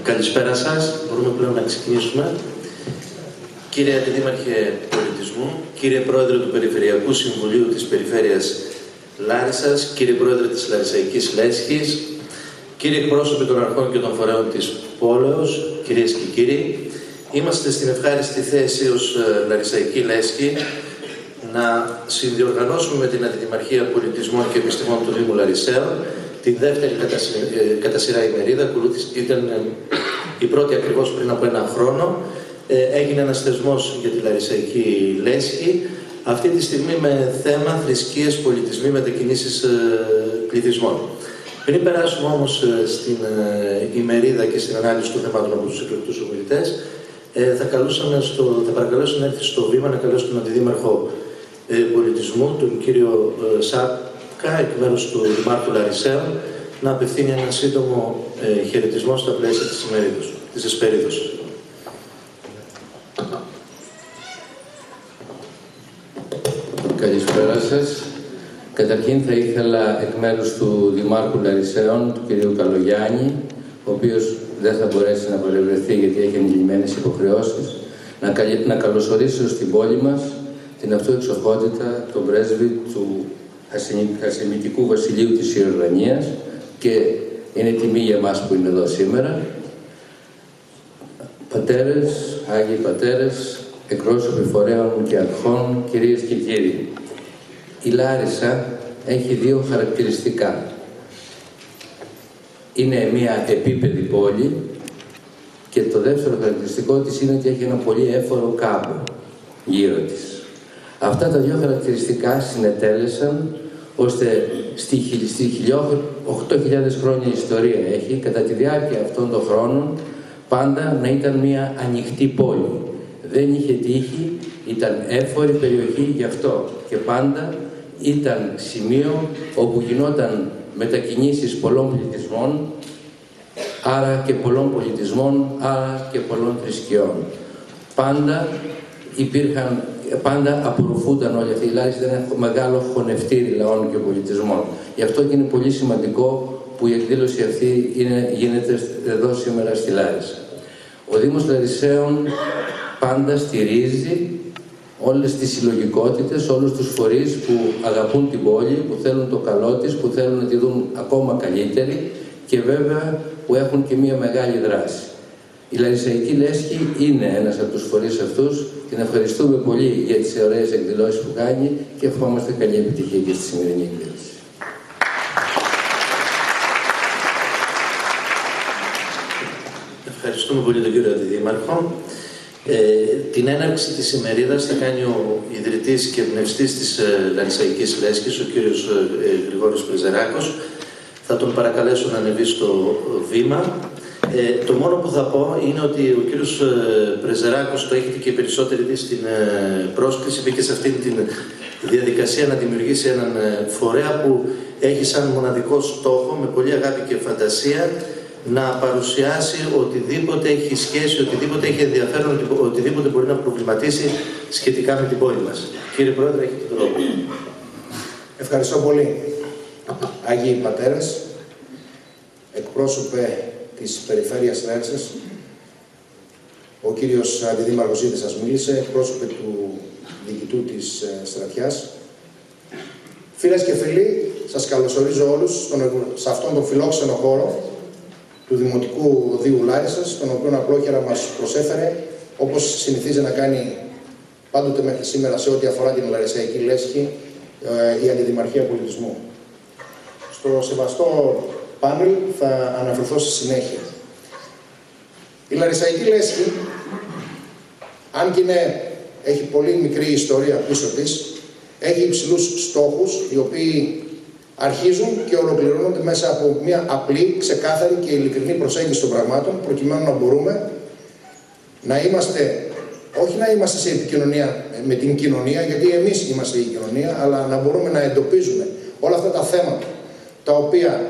Καλησπέρα σας. Μπορούμε πλέον να ξεκινήσουμε. Κύριε Αντιδήμαρχε Πολιτισμού, κύριε Πρόεδρε του Περιφερειακού Συμβουλίου της Περιφέρειας Λάρισσας, κύριε Πρόεδρε της Λαρισαϊκής Λέσχης, κύριοι εκπρόσωποι των αρχών και των φορέων της πόλεως, κυρίες και κύριοι, είμαστε στην ευχάριστη θέση ως Λαρισαϊκή Λέσχη να συνδιοργανώσουμε με την Αντιδημαρχία Πολιτισμών και Επιστημών του Δήμου Λαρισαίων τη δεύτερη κατά σειρά ημερίδα. Ήταν η πρώτη ακριβώς πριν από ένα χρόνο. Έγινε ένας θεσμός για τη Λαρισαϊκή Λέσχη, αυτή τη στιγμή με θέμα θρησκείες, πολιτισμοί, μετακινήσεις πληθυσμών. Πριν περάσουμε όμως στην ημερίδα και στην ανάλυση των θεμάτων από τους εκλεκτούς ομιλητές, θα παρακαλέσω να έρθει στο βήμα, να καλέσω τον Αντιδήμαρχο Πολιτισμού, τον κύριο Σάπκα, εκ μέρους του Δημάρχου Λαρισαίων, να απευθύνει ένα σύντομο χαιρετισμό στα πλαίσια της Εσπερίδος. Καλησπέρα σας. Καταρχήν θα ήθελα εκ μέρους του Δημάρχου Λαρισαίων, του κυρίου Καλογιάννη, ο οποίος δεν θα μπορέσει να παρευρεθεί γιατί έχει εγγυημένες υποχρεώσεις, να καλωσορίσω στην πόλη μας την αυτού εξοχότητα, τον πρέσβη του Χασιμιτικού Βασιλείου της Ιορδανίας, και είναι τιμή για μας που είναι εδώ σήμερα. Πατέρες, Άγιοι Πατέρες, εκπρόσωποι φορέων και αρχών, κυρίες και κύριοι. Η Λάρισα έχει δύο χαρακτηριστικά. Είναι μια επίπεδη πόλη και το δεύτερο χαρακτηριστικό της είναι ότι έχει ένα πολύ έφορο κάμπο γύρω της. Αυτά τα δύο χαρακτηριστικά συνετέλεσαν ώστε στη 8.000 χρόνια ιστορία έχει, κατά τη διάρκεια αυτών των χρόνων, πάντα να ήταν μια ανοιχτή πόλη. Δεν είχε τύχη, ήταν έφορη περιοχή γι' αυτό και πάντα ήταν σημείο όπου γινόταν μετακινήσεις πολλών πληθυσμών, άρα και πολλών πολιτισμών, άρα και πολλών θρησκειών. Πάντα απορροφούνταν όλοι αυτοί. Η Λάρισα ήταν ένα μεγάλο χωνευτήρι λαών και πολιτισμών. Γι' αυτό και είναι πολύ σημαντικό που η εκδήλωση αυτή γίνεται εδώ σήμερα στη Λάρισα. Ο Δήμος Λαρισαίων πάντα στηρίζει όλες τις συλλογικότητες, όλους τους φορείς που αγαπούν την πόλη, που θέλουν το καλό της, που θέλουν να τη δουν ακόμα καλύτερη και βέβαια που έχουν και μία μεγάλη δράση. Η Λαρισαϊκή Λέσχη είναι ένας από τους φορείς αυτούς. Την ευχαριστούμε πολύ για τις ωραίες εκδηλώσεις που κάνει και ευχόμαστε καλή επιτυχία και στη σημερινή εκδήλωση. Ευχαριστούμε πολύ τον κύριο Αντιδήμαρχο. Την έναρξη της ημερίδας θα κάνει ο ιδρυτής και εμπνευστής της Λαρισαϊκής Λέσχης, ο κύριος Γρηγόρης Πρεζεράκος. Θα τον παρακαλέσω να ανεβεί στο βήμα. Το μόνο που θα πω είναι ότι ο κύριος Πρεζεράκος, το έχετε και οι περισσότεροι δει στην πρόσκληση, μπήκε σε αυτήν τη διαδικασία να δημιουργήσει έναν φορέα που έχει σαν μοναδικό στόχο, με πολύ αγάπη και φαντασία, να παρουσιάσει οτιδήποτε έχει σχέση, οτιδήποτε έχει ενδιαφέρον, οτιδήποτε μπορεί να προβληματίσει σχετικά με την πόλη μας. Κύριε Πρόεδρε, έχετε τον λόγο. Ευχαριστώ πολύ. Άγιοι Πατέρες, εκπρόσωπε της Περιφέρειας Λάρισας, ο κύριος Αντιδήμαρχος ήδη σας μίλησε, εκπρόσωπε του διοικητού της Στρατιάς. Φίλες και φίλοι, σας καλωσορίζω όλους σε αυτόν τον φιλόξενο χώρο του Δημοτικού Οδείου Λάρισσας, τον οποίο απλόχερα μας προσέφερε, όπως συνηθίζει να κάνει πάντοτε μέχρι σήμερα σε ό,τι αφορά την Λαρισαϊκή Λέσχη, η Αντιδημαρχία Πολιτισμού. Στο σεβαστό πάνελ θα αναφερθώ στη συνέχεια. Η Λαρισαϊκή Λέσχη, αν και έχει πολύ μικρή ιστορία πίσω της, έχει υψηλούς στόχους, οι οποίοι αρχίζουν και ολοκληρώνονται μέσα από μια απλή, ξεκάθαρη και ειλικρινή προσέγγιση των πραγμάτων, προκειμένου να μπορούμε να είμαστε, όχι να είμαστε σε επικοινωνία με την κοινωνία, γιατί εμείς είμαστε η κοινωνία, αλλά να μπορούμε να εντοπίζουμε όλα αυτά τα θέματα, τα οποία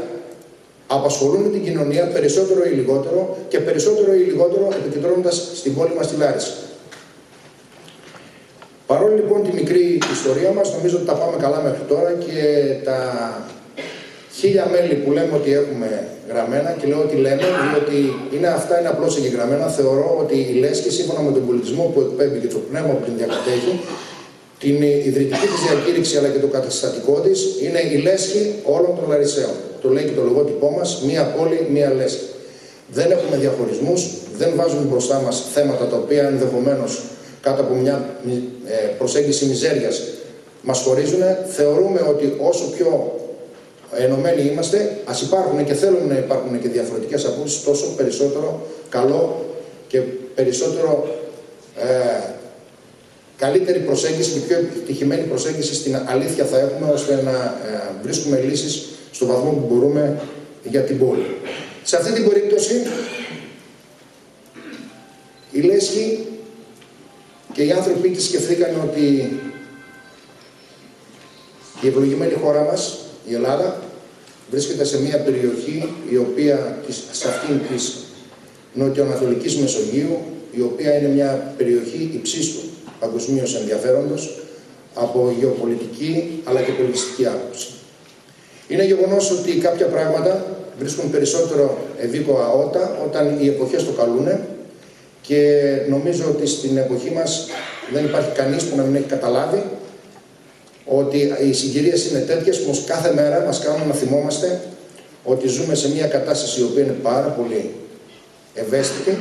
απασχολούν την κοινωνία περισσότερο ή λιγότερο και περισσότερο ή λιγότερο επικεντρώνοντας στην πόλη μας τη Λάρισα. Παρόλο λοιπόν τη μικρή ιστορία μας, νομίζω ότι τα πάμε καλά μέχρι τώρα και τα 1000 μέλη που λέμε ότι έχουμε γραμμένα, και λέω ότι λέμε, διότι αυτά είναι απλώς εγγεγραμμένα. Θεωρώ ότι η λέσχη, σύμφωνα με τον πολιτισμό που εκπέμπει και το πνεύμα που την διακατέχει, την ιδρυτική της διακήρυξη αλλά και το καταστατικό της, είναι η λέσχη όλων των Λαρισαίων. Το λέει και το λογότυπό μας, μία πόλη, μία λέσχη. Δεν έχουμε διαχωρισμούς, δεν βάζουμε μπροστά μας θέματα τα οποία ενδεχομένως κάτω από μια προσέγγιση μιζέριας μας χωρίζουν. Θεωρούμε ότι όσο πιο ενωμένοι είμαστε, ας υπάρχουν και θέλουμε να υπάρχουν και διαφορετικές απόψεις, τόσο περισσότερο καλό και περισσότερο καλύτερη προσέγγιση και πιο επιτυχημένη προσέγγιση στην αλήθεια θα έχουμε, ώστε να βρίσκουμε λύσεις στο βαθμό που μπορούμε για την πόλη. Σε αυτή την περίπτωση, η λέσχη και οι άνθρωποι της σκεφτήκαν ότι η ευλογημένη χώρα μας, η Ελλάδα, βρίσκεται σε μια περιοχή η οποία, σε αυτήν της νοτιοανατολικής Μεσογείου, η οποία είναι μια περιοχή υψίστου παγκοσμίως ενδιαφέροντος από γεωπολιτική αλλά και πολιτιστική άποψη. Είναι γεγονός ότι κάποια πράγματα βρίσκουν περισσότερο ευήκοα όταν οι εποχές το καλούνε, και νομίζω ότι στην εποχή μας δεν υπάρχει κανείς που να μην έχει καταλάβει ότι οι συγκυρίες είναι τέτοιες που κάθε μέρα μας κάνουν να θυμόμαστε ότι ζούμε σε μια κατάσταση η οποία είναι πάρα πολύ ευαίσθητη,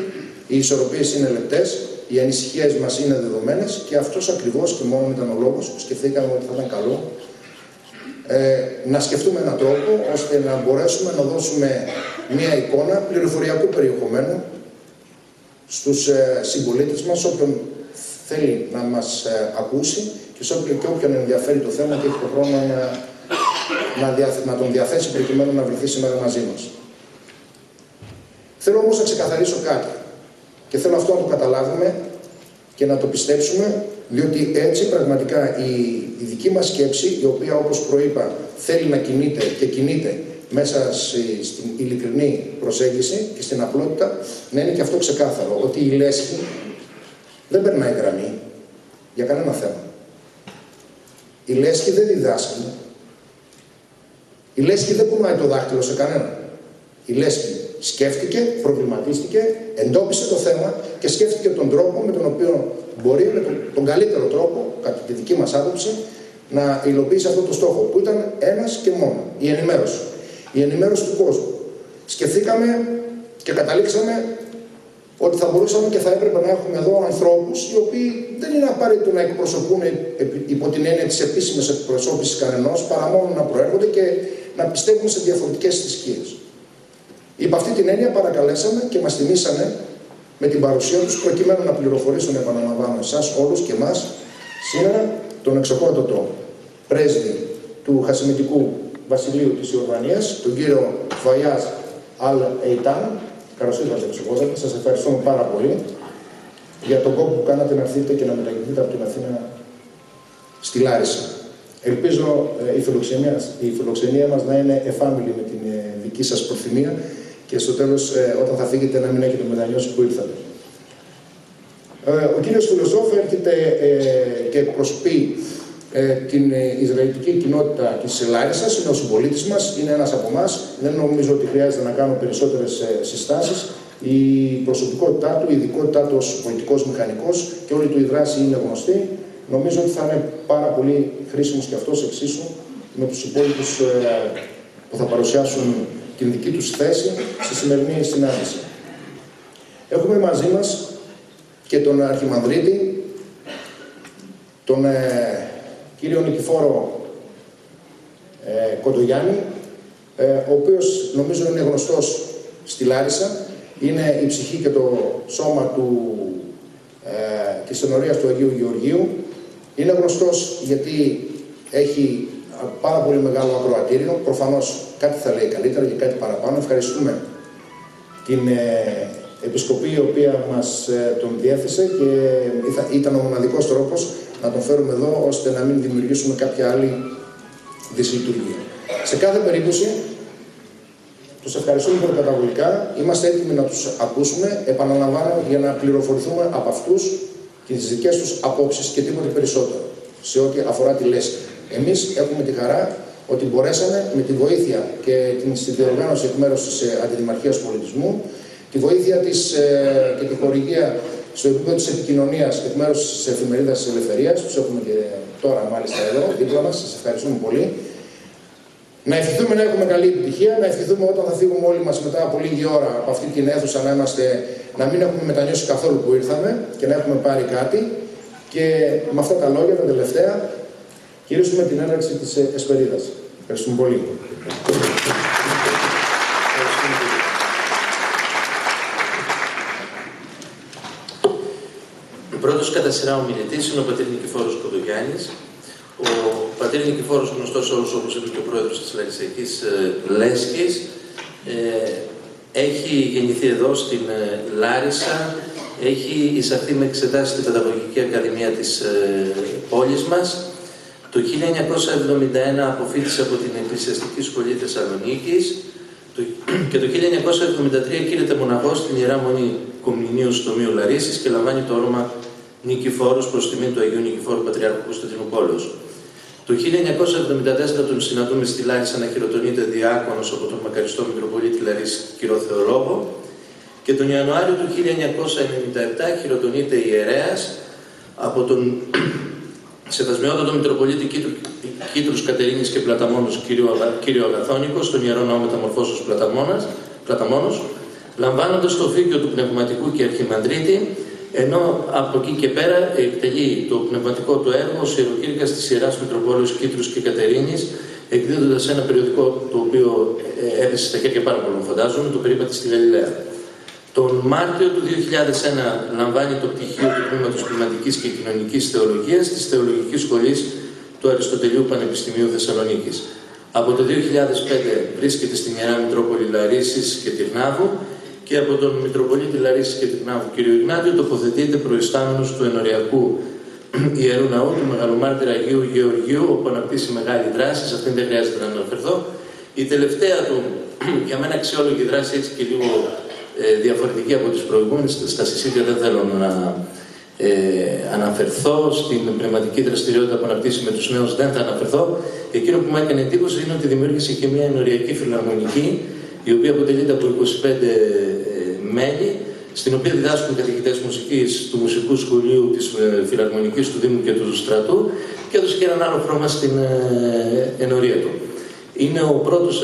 οι ισορροπίες είναι λεπτές, οι ανησυχίες μας είναι δεδομένες, και αυτός ακριβώς και μόνο ήταν ο λόγος που σκεφτήκαμε ότι θα ήταν καλό να σκεφτούμε έναν τρόπο ώστε να μπορέσουμε να δώσουμε μια εικόνα πληροφοριακού περιεχομένου στους συμπολίτες μας, όποιον θέλει να μας ακούσει και όποιον ενδιαφέρει το θέμα και έχει τον χρόνο να τον διαθέσει προκειμένου να βρεθεί σήμερα μαζί μας. Θέλω όμως να ξεκαθαρίσω κάτι και θέλω αυτό να το καταλάβουμε και να το πιστέψουμε, διότι έτσι πραγματικά η δική μας σκέψη, η οποία όπως προείπα θέλει να κινείται και κινείται μέσα στην ειλικρινή προσέγγιση και στην απλότητα, να είναι και αυτό ξεκάθαρο, ότι η λέσχη δεν περνάει γραμμή για κανένα θέμα. Η λέσχη δεν διδάσκει. Η λέσχη δεν κουνάει το δάχτυλο σε κανέναν. Η λέσχη σκέφτηκε, προβληματίστηκε, εντόπισε το θέμα και σκέφτηκε τον τρόπο με τον οποίο μπορεί, με τον καλύτερο τρόπο, κατά τη δική μας άποψη, να υλοποιήσει αυτό το στόχο, που ήταν ένας και μόνο, η ενημέρωση. Η ενημέρωση του κόσμου. Σκεφτήκαμε και καταλήξαμε ότι θα μπορούσαμε και θα έπρεπε να έχουμε εδώ ανθρώπους οι οποίοι δεν είναι απαραίτητο να εκπροσωπούν υπό την έννοια της επίσημης εκπροσώπησης κανενός, παρά μόνο να προέρχονται και να πιστεύουν σε διαφορετικές θρησκείες. Υπ' αυτή την έννοια παρακαλέσαμε και μας τιμήσανε με την παρουσία τους, προκειμένου να πληροφορήσουν, επαναλαμβάνω, εσάς όλους και εμάς, σήμερα τον εξοχότατο πρέσβη του Χασιμιτικού Βασιλείου της Ιορδανίας, τον κύριο Φαγιάζ Αλ-Εϊτάν. Καλώς ήρθατε, εξοχότατε. Σας ευχαριστούμε πάρα πολύ για τον κόπο που κάνατε να έρθετε και να μετακινηθείτε από την Αθήνα στη Λάρισα. Ελπίζω η φιλοξενία μας να είναι εφάμιλη με την δική σας προθυμία και στο τέλος, όταν θα φύγετε, να μην έχετε μετανιώσει που ήρθατε. Ο κύριος Φιλοσόφ έρχεται και εκπροσωπεί την Ισραηλιτική κοινότητα της Λάρισσας, είναι ο συμπολίτης μας, είναι ένας από εμάς. Δεν νομίζω ότι χρειάζεται να κάνω περισσότερες συστάσεις. Η προσωπικότητά του, η ειδικότητά του ως πολιτικός μηχανικός και όλη του η δράση είναι γνωστή. Νομίζω ότι θα είναι πάρα πολύ χρήσιμος και αυτός εξίσου με τους υπόλοιπους που θα παρουσιάσουν την δική τους θέση στη σημερινή συνάντηση. Έχουμε μαζί μας και τον Αρχιμανδρίτη, τον κύριο Νικηφόρο Κοντογιάννη, ο οποίος νομίζω είναι γνωστός στη Λάρισα. Είναι η ψυχή και το σώμα της ενορίας του Αγίου Γεωργίου. Είναι γνωστός γιατί έχει πάρα πολύ μεγάλο ακροατήριο. Προφανώς κάτι θα λέει καλύτερα και κάτι παραπάνω. Ευχαριστούμε την επισκοπή η οποία μας τον διέθεσε και ήταν ο μοναδικός τρόπος να τον φέρουμε εδώ, ώστε να μην δημιουργήσουμε κάποια άλλη δυσλειτουργία. Σε κάθε περίπτωση, τους ευχαριστούμε προκαταβολικά. Είμαστε έτοιμοι να τους ακούσουμε, επαναλαμβάνω, για να πληροφορηθούμε από αυτούς και τις δικές τους απόψεις και τίποτε περισσότερο σε ό,τι αφορά τη λέσχη. Εμείς έχουμε τη χαρά ότι μπορέσαμε με τη βοήθεια και την συνδιοργάνωση εκ μέρους της Αντιδημαρχίας Πολιτισμού, τη βοήθεια και τη χορηγία στο επίπεδο της επικοινωνίας εκ μέρους της Εφημερίδας της Ελευθερίας, τους έχουμε και τώρα μάλιστα εδώ δίπλα μας, σας ευχαριστούμε πολύ. Να ευχηθούμε να έχουμε καλή επιτυχία, να ευχηθούμε όταν θα φύγουμε όλοι μας μετά από λίγη ώρα από αυτή την αίθουσα να μην έχουμε μετανιώσει καθόλου που ήρθαμε και να έχουμε πάρει κάτι. Και με αυτά τα λόγια, τα τελευταία, κηρύσουμε την έναρξη της Εσπερίδας. Ευχαριστούμε πολύ. Ο πρώτος κατά σειρά ομιλητής είναι ο πατήρ Νικηφόρος Κοδογιάννης. Ο πατήρ Νικηφόρος, γνωστός σε όλους, όπως είπε και ο πρόεδρος της Λαρισαϊκής Λέσχης, έχει γεννηθεί εδώ στην Λάρισα, έχει εισαχθεί με εξετάσεις στην Παιδαγωγική Ακαδημία της πόλης μας. Το 1971 αποφοίτησε από την Εκκλησιαστική Σχολή Θεσσαλονίκης και το 1973 κήρυται μοναχός στην Ιερά Μονή Κομνηνίου Στομείου Λαρίσης και λαμβάνει το όνομα Νικηφόρος προς τιμή του Αγίου Νικηφόρου Πατριάρχου Κωνσταντινούπολεως. Το 1974 τον συναντούμε στη Λάρισα να χειροτονείται διάκονος από τον μακαριστό Μητροπολίτη Λαρίσης κύριο Θεολόγο και τον Ιανουάριο του 1997 χειροτονείται ιερέας από τον Σεβασμιότατο Μητροπολίτη Κήτρους Κατερίνης και Πλαταμόνος κύριο Αγαθόνικο στον Ιερό Ναό Μεταμορφώσεως Πλαταμόνος, λαμβάνοντας το φύγιο του Πνευματικού και Αρχιμανδρίτη, ενώ από εκεί και πέρα εκτελεί το πνευματικό του έργο ως ιεροκήρυκας της Ιεράς Μητροπόλεως Κήτρους και Κατερίνης, εκδίδοντας ένα περιοδικό το οποίο έπεσε στα χέρια πάρα πολλών, φαντάζομαι, το Περίπατη στη Γαλιλαία. Τον Μάρτιο του 2001 λαμβάνει το πτυχίο του Τμήματος Πνευματικής και Κοινωνικής Θεολογίας της Θεολογικής Σχολής του Αριστοτελείου Πανεπιστημίου Θεσσαλονίκης. Από το 2005 βρίσκεται στην Ιερά Μητρόπολη Λαρίσης και Τυρνάβου και από τον Μητροπολίτη Λαρίσης και Τυρνάβου κ. Ιγνάτιο τοποθετείται προϊστάμενος του ενοριακού Ιερού Ναού του Μεγαλομάρτυρα Αγίου Γεωργίου, όπου αναπτύσσει μεγάλη δράση. Σε αυτήν δεν χρειάζεται να αναφερθώ. Η τελευταία του, για μένα αξιόλογη δράση, έτσι και λίγο διαφορετική από τις προηγούμενες, στα Σισίδια δεν θέλω να αναφερθώ, στην πνευματική δραστηριότητα που αναπτύσσει με τους νέους δεν θα αναφερθώ. Εκείνο που μου έκανε εντύπωση είναι ότι δημιούργησε και μια ενοριακή φιλαρμονική, η οποία αποτελείται από 25 μέλη, στην οποία διδάσκουν καθηγητές μουσικής του Μουσικού Σχολείου, της Φιλαρμονικής του Δήμου και του Στρατού και έδωσε και έναν άλλο χρώμα στην ενορία του. Είναι ο πρώτος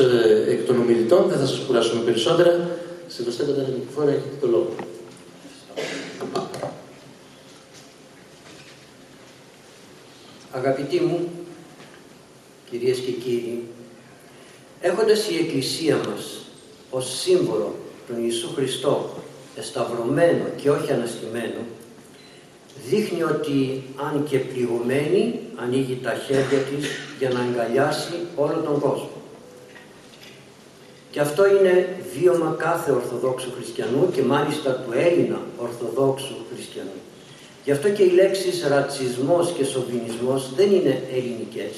εκ των ομιλητών, δεν θα σας κουράσουμε περισσότερα. Σεβαστέ κατά την φορά έχετε το λόγο. Αγαπητοί μου, κυρίες και κύριοι, έχοντας η Εκκλησία μας ως σύμβολο τον Ιησού Χριστό εσταυρωμένο και όχι αναστημένο, δείχνει ότι αν και πληγωμένη ανοίγει τα χέρια της για να αγκαλιάσει όλο τον κόσμο. Και αυτό είναι βίωμα κάθε Ορθοδόξου χριστιανού και μάλιστα του Έλληνα Ορθοδόξου χριστιανού. Γι' αυτό και οι λέξεις ρατσισμός και σοβινισμός δεν είναι ελληνικές,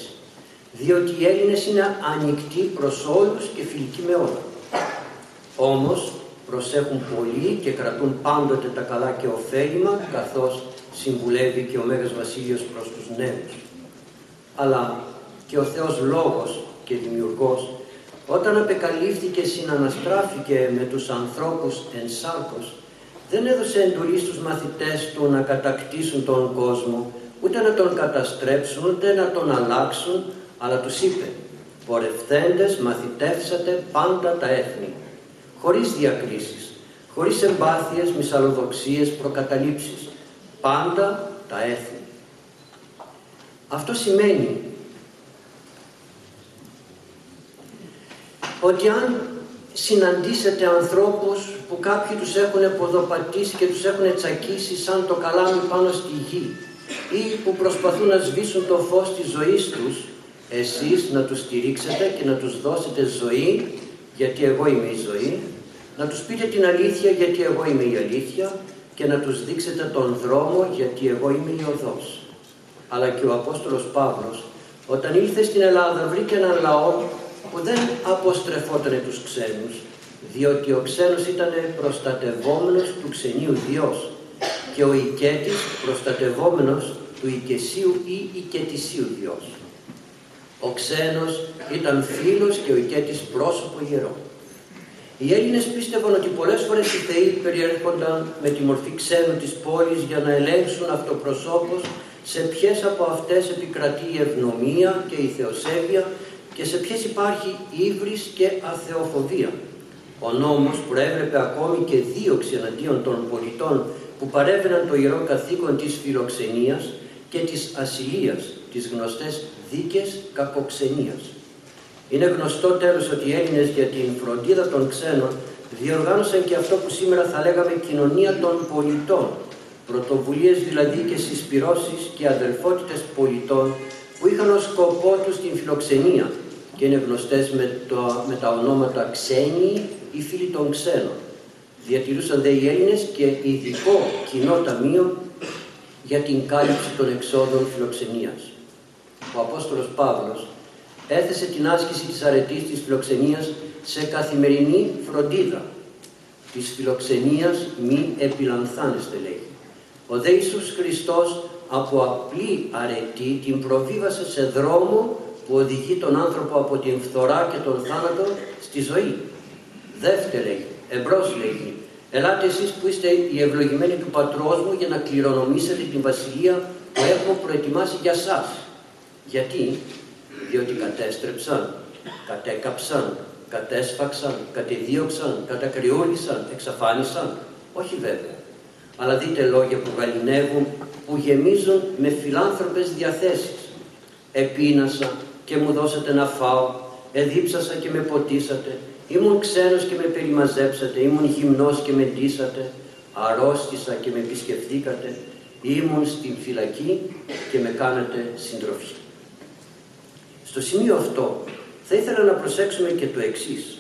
διότι οι Έλληνες είναι ανοιχτοί προς όλους και φιλικοί με όλα. Όμως προσέχουν πολύ και κρατούν πάντοτε τα καλά και ωφέλιμα, καθώς συμβουλεύει και ο Μέγας Βασίλειος προς τους νέους. Αλλά και ο Θεός Λόγος και Δημιουργός, όταν απεκαλύφθηκε, συναναστράφηκε με τους ανθρώπους εν σάρκος, δεν έδωσε εντολή στους μαθητές του να κατακτήσουν τον κόσμο, ούτε να τον καταστρέψουν, ούτε να τον αλλάξουν, αλλά τους είπε «Πορευθέντες μαθητεύσατε πάντα τα έθνη», χωρίς διακρίσεις, χωρίς εμπάθειες, μυσαλλοδοξίες, προκαταλήψεις, πάντα τα έθνη. Αυτό σημαίνει ότι αν συναντήσετε ανθρώπους που κάποιοι τους έχουν ποδοπατήσει και τους έχουν τσακίσει σαν το καλάμι πάνω στη γη ή που προσπαθούν να σβήσουν το φως της ζωής τους, εσείς να τους στηρίξετε και να τους δώσετε ζωή, γιατί εγώ είμαι η ζωή, να τους πείτε την αλήθεια, γιατί εγώ είμαι η αλήθεια, και να τους δείξετε τον δρόμο, γιατί εγώ είμαι η οδός. Αλλά και ο Απόστολος Παύλος, όταν ήλθε στην Ελλάδα, βρήκε έναν λαό που δεν αποστρεφότανε τους ξένους, διότι ο ξένος ήταν προστατευόμενος του ξενίου Διός και ο οικέτης προστατευόμενος του οικεσίου ή οικετησίου Διός. Ο ξένος ήταν φίλος και ο οικέτης πρόσωπο ιερό. Οι Έλληνες πίστευαν ότι πολλές φορές οι θεοί περιέρχονταν με τη μορφή ξένου της πόλης για να ελέγξουν αυτοπροσώπως σε ποιες από αυτές επικρατεί η ευνομία και η θεοσέβεια και σε ποιες υπάρχει ύβρις και αθεοφοβία. Ο νόμος προέβλεπε ακόμη και δίωξη εναντίον των πολιτών που παρέβαιναν το ιερό καθήκον της φιλοξενίας και της ασυλίας, τις γνωστές δίκες κακοξενίας. Είναι γνωστό τέλος ότι οι Έλληνες για την φροντίδα των ξένων διοργάνωσαν και αυτό που σήμερα θα λέγαμε κοινωνία των πολιτών, πρωτοβουλίες δηλαδή και συσπυρώσεις και αδελφότητες πολιτών που είχαν ως σκοπό τους την φιλοξενία και είναι γνωστές με τα ονόματα ξένοι ή φίλοι των ξένων. Διατηρούσαν δε οι Έλληνες και ειδικό κοινό ταμείο για την κάλυψη των εξόδων φιλοξενίας. Ο Απόστολος Παύλος έθεσε την άσκηση της αρετής της φιλοξενίας σε καθημερινή φροντίδα. Της φιλοξενίας μη επιλανθάνεστε, λέει. Ο δε Ιησούς Χριστός από απλή αρετή την προβίβασε σε δρόμο που οδηγεί τον άνθρωπο από την φθορά και τον θάνατο στη ζωή. Δεύτε, λέει, εμπρός, λέει, ελάτε εσείς που είστε οι ευλογημένοι του Πατρός μου για να κληρονομήσετε την βασιλεία που έχω προετοιμάσει για σας. Γιατί? Διότι κατέστρεψαν, κατέκαψαν, κατέσφαξαν, κατεδίωξαν, κατακριούλησαν, εξαφάνισαν. Όχι βέβαια. Αλλά δείτε λόγια που γαληνεύουν, που γεμίζουν με φιλάνθρωπες διαθέσεις. Επείνασα και μου δώσατε να φάω, εδίψασα και με ποτίσατε, ήμουν ξένος και με περιμαζέψατε, ήμουν γυμνός και με ντύσατε, αρρώστησα και με επισκεφθήκατε, ήμουν στην φυλακή και με κάνατε συντροφή. Στο σημείο αυτό θα ήθελα να προσέξουμε και το εξής.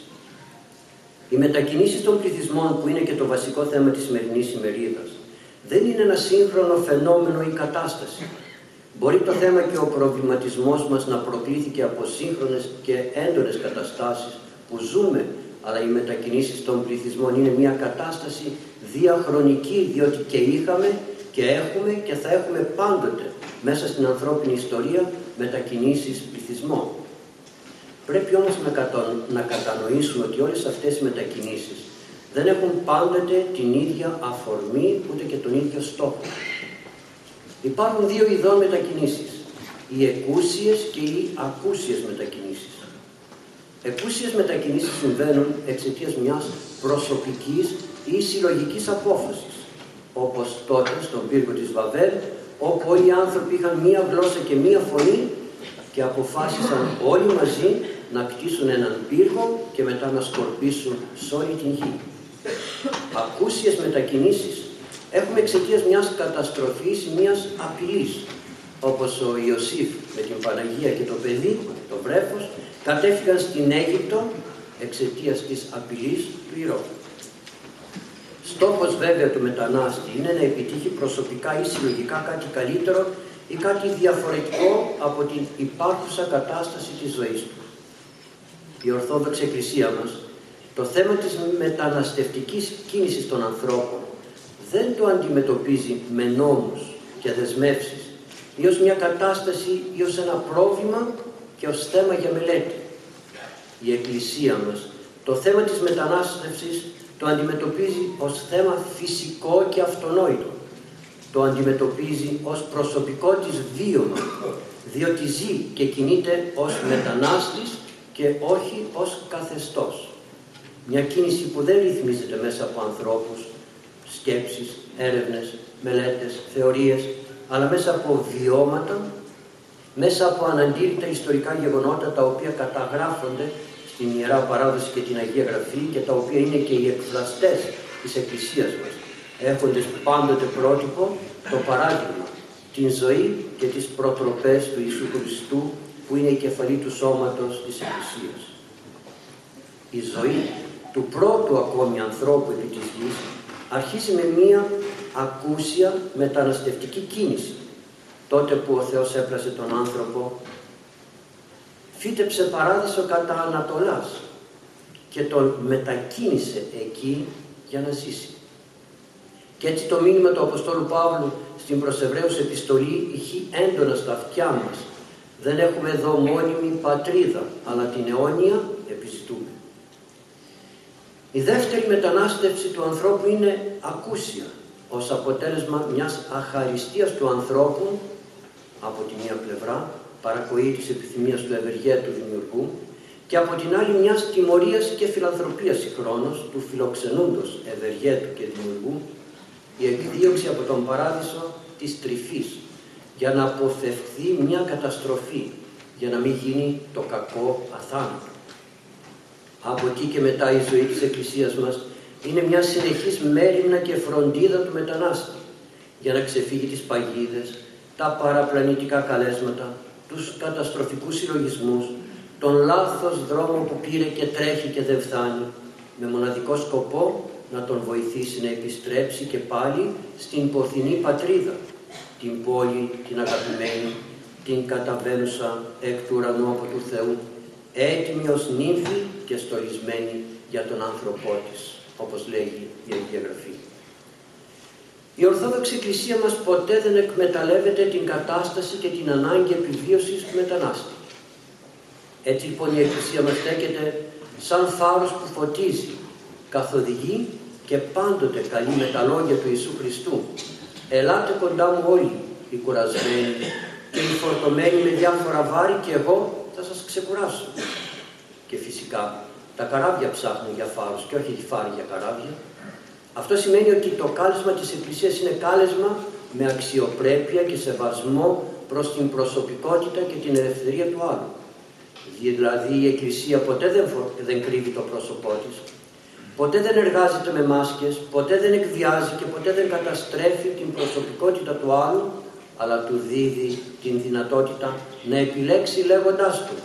Οι μετακινήσεις των πληθυσμών, που είναι και το βασικό θέμα της σημερινής ημερίδας, δεν είναι ένα σύγχρονο φαινόμενο ή κατάσταση. Μπορεί το θέμα και ο προβληματισμός μας να προκλήθηκε από σύγχρονες και έντονες καταστάσεις που ζούμε, αλλά οι μετακινήσεις των πληθυσμών είναι μια κατάσταση διαχρονική, διότι και είχαμε και έχουμε και θα έχουμε πάντοτε μέσα στην ανθρώπινη ιστορία μετακινήσεις πληθυσμών. Πρέπει όμως να κατανοήσουμε ότι όλες αυτές οι μετακινήσεις δεν έχουν πάντοτε την ίδια αφορμή ούτε και τον ίδιο στόχο. Υπάρχουν δύο ειδών μετακινήσεις, οι εκούσιες και οι ακούσιες μετακινήσεις. Εκούσιες μετακινήσεις συμβαίνουν εξαιτίας μιας προσωπικής ή συλλογικής απόφασης, όπως τότε στον πύργο της Βαβέλ, όπου όλοι οι άνθρωποι είχαν μία γλώσσα και μία φωνή και αποφάσισαν όλοι μαζί να κτίσουν έναν πύργο και μετά να σκορπίσουν σε όλη την γη. Ακούσιες μετακινήσεις έχουμε εξαιτίας μιας καταστροφής ή μιας απειλής, όπως ο Ιωσήφ με την Παναγία και το παιδί, το βρέφος, κατέφυγαν στην Αίγυπτο εξαιτίας της απειλής του ηρώου. Στόχος βέβαια του μετανάστη είναι να επιτύχει προσωπικά ή συλλογικά κάτι καλύτερο ή κάτι διαφορετικό από την υπάρχουσα κατάσταση της ζωής του. Η Ορθόδοξη Εκκλησία μας το θέμα της μεταναστευτικής κίνησης των ανθρώπων δεν το αντιμετωπίζει με νόμους και δεσμεύσεις ή ως μια κατάσταση ή ως ένα πρόβλημα και ως θέμα για μελέτη. Η Εκκλησία μας το θέμα της μετανάστευσης το αντιμετωπίζει ως θέμα φυσικό και αυτονόητο. Το αντιμετωπίζει ως προσωπικό της βίωμα, διότι ζει και κινείται ως μετανάστης και όχι ως καθεστώς. Μια κίνηση που δεν ρυθμίζεται μέσα από ανθρώπους, σκέψεις, έρευνες, μελέτες, θεωρίες, αλλά μέσα από βιώματα, μέσα από αναντήρητα ιστορικά γεγονότα τα οποία καταγράφονται στην Ιερά Παράδοση και την Αγία Γραφή και τα οποία είναι και οι εκφραστές της Εκκλησίας μας, έχοντας πάντοτε πρότυπο το παράδειγμα, την ζωή και τις προτροπές του Ιησού Χριστού που είναι η κεφαλή του σώματος της Εκκλησίας. Η ζωή του πρώτου ακόμη ανθρώπου επί της γης αρχίζει με μία ακούσια μεταναστευτική κίνηση. Τότε που ο Θεός έπλασε τον άνθρωπο, φύτεψε παράδεισο κατά Ανατολάς και τον μετακίνησε εκεί για να ζήσει. Και έτσι το μήνυμα του Αποστόλου Παύλου στην προς Εβραίους επιστολή ηχεί έντονα στα αυτιά μας. Δεν έχουμε εδώ μόνιμη πατρίδα, αλλά την αιώνια επιζητούμε. Η δεύτερη μετανάστευση του ανθρώπου είναι ακούσια, ως αποτέλεσμα μιας αχαριστίας του ανθρώπου, από τη μία πλευρά, παρακοή της επιθυμίας του ευεργέτου δημιουργού, και από την άλλη μιας τιμωρίας και φιλανθρωπίας συγχρόνως του φιλοξενούντος ευεργέτου και δημιουργού, η εκδίωξη από τον παράδεισο της τρυφής, για να αποφευχθεί μια καταστροφή, για να μην γίνει το κακό αθάνατο. Από εκεί και μετά η ζωή της Εκκλησίας μας είναι μια συνεχής μέριμνα και φροντίδα του μετανάστη, για να ξεφύγει τις παγίδες, τα παραπλανητικά καλέσματα, τους καταστροφικούς συλλογισμούς, τον λάθος δρόμο που πήρε και τρέχει και δεν φτάνει, με μοναδικό σκοπό να τον βοηθήσει να επιστρέψει και πάλι στην ποθηνή πατρίδα, την πόλη, την αγαπημένη, την καταβαίνουσα εκ του ουρανού από του Θεού, έτοιμη ως νύμφη και στολισμένη για τον άνθρωπό της, όπως λέγει η Αγία Γραφή. Η Ορθόδοξη Εκκλησία μας ποτέ δεν εκμεταλλεύεται την κατάσταση και την ανάγκη επιβίωσης του μετανάστη. Έτσι λοιπόν η Εκκλησία μας στέκεται σαν φάρος που φωτίζει, καθοδηγεί και πάντοτε καλεί με τα λόγια του Ιησού Χριστού. Ελάτε κοντά μου όλοι οι κουρασμένοι και οι φορτωμένοι με διάφορα βάρη και εγώ θα σας ξεκουράσω. Και φυσικά τα καράβια ψάχνουν για φάρους και όχι φάροι για καράβια. Αυτό σημαίνει ότι το κάλεσμα της Εκκλησίας είναι κάλεσμα με αξιοπρέπεια και σεβασμό προς την προσωπικότητα και την ελευθερία του άλλου. Δηλαδή η Εκκλησία ποτέ δεν κρύβει το πρόσωπό της, ποτέ δεν εργάζεται με μάσκες, ποτέ δεν εκβιάζει και ποτέ δεν καταστρέφει την προσωπικότητα του άλλου, αλλά του δίδει την δυνατότητα να επιλέξει λέγοντάς του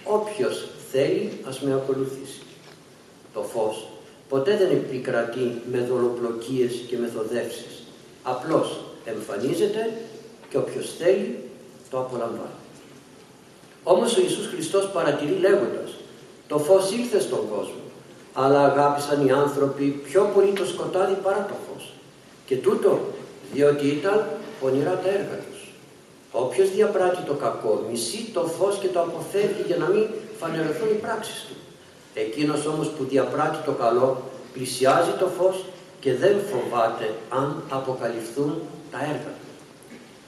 «Όποιος θέλει ας με ακολουθήσει». Το φως ποτέ δεν επικρατεί με δολοπλοκίες και μεθοδεύσεις. Απλώς εμφανίζεται και όποιος θέλει το απολαμβάνει. Όμως ο Ιησούς Χριστός παρατηρεί λέγοντας «Το φως ήλθε στον κόσμο, αλλά αγάπησαν οι άνθρωποι πιο πολύ το σκοτάδι παρά το φως. Και τούτο διότι ήταν πονηρά τα έργα τους. Όποιος διαπράττει το κακό, μισεί το φως και το αποφεύγει για να μην φανερωθούν οι πράξεις του. Εκείνος όμως που διαπράττει το καλό, πλησιάζει το φως και δεν φοβάται αν αποκαλυφθούν τα έργα του».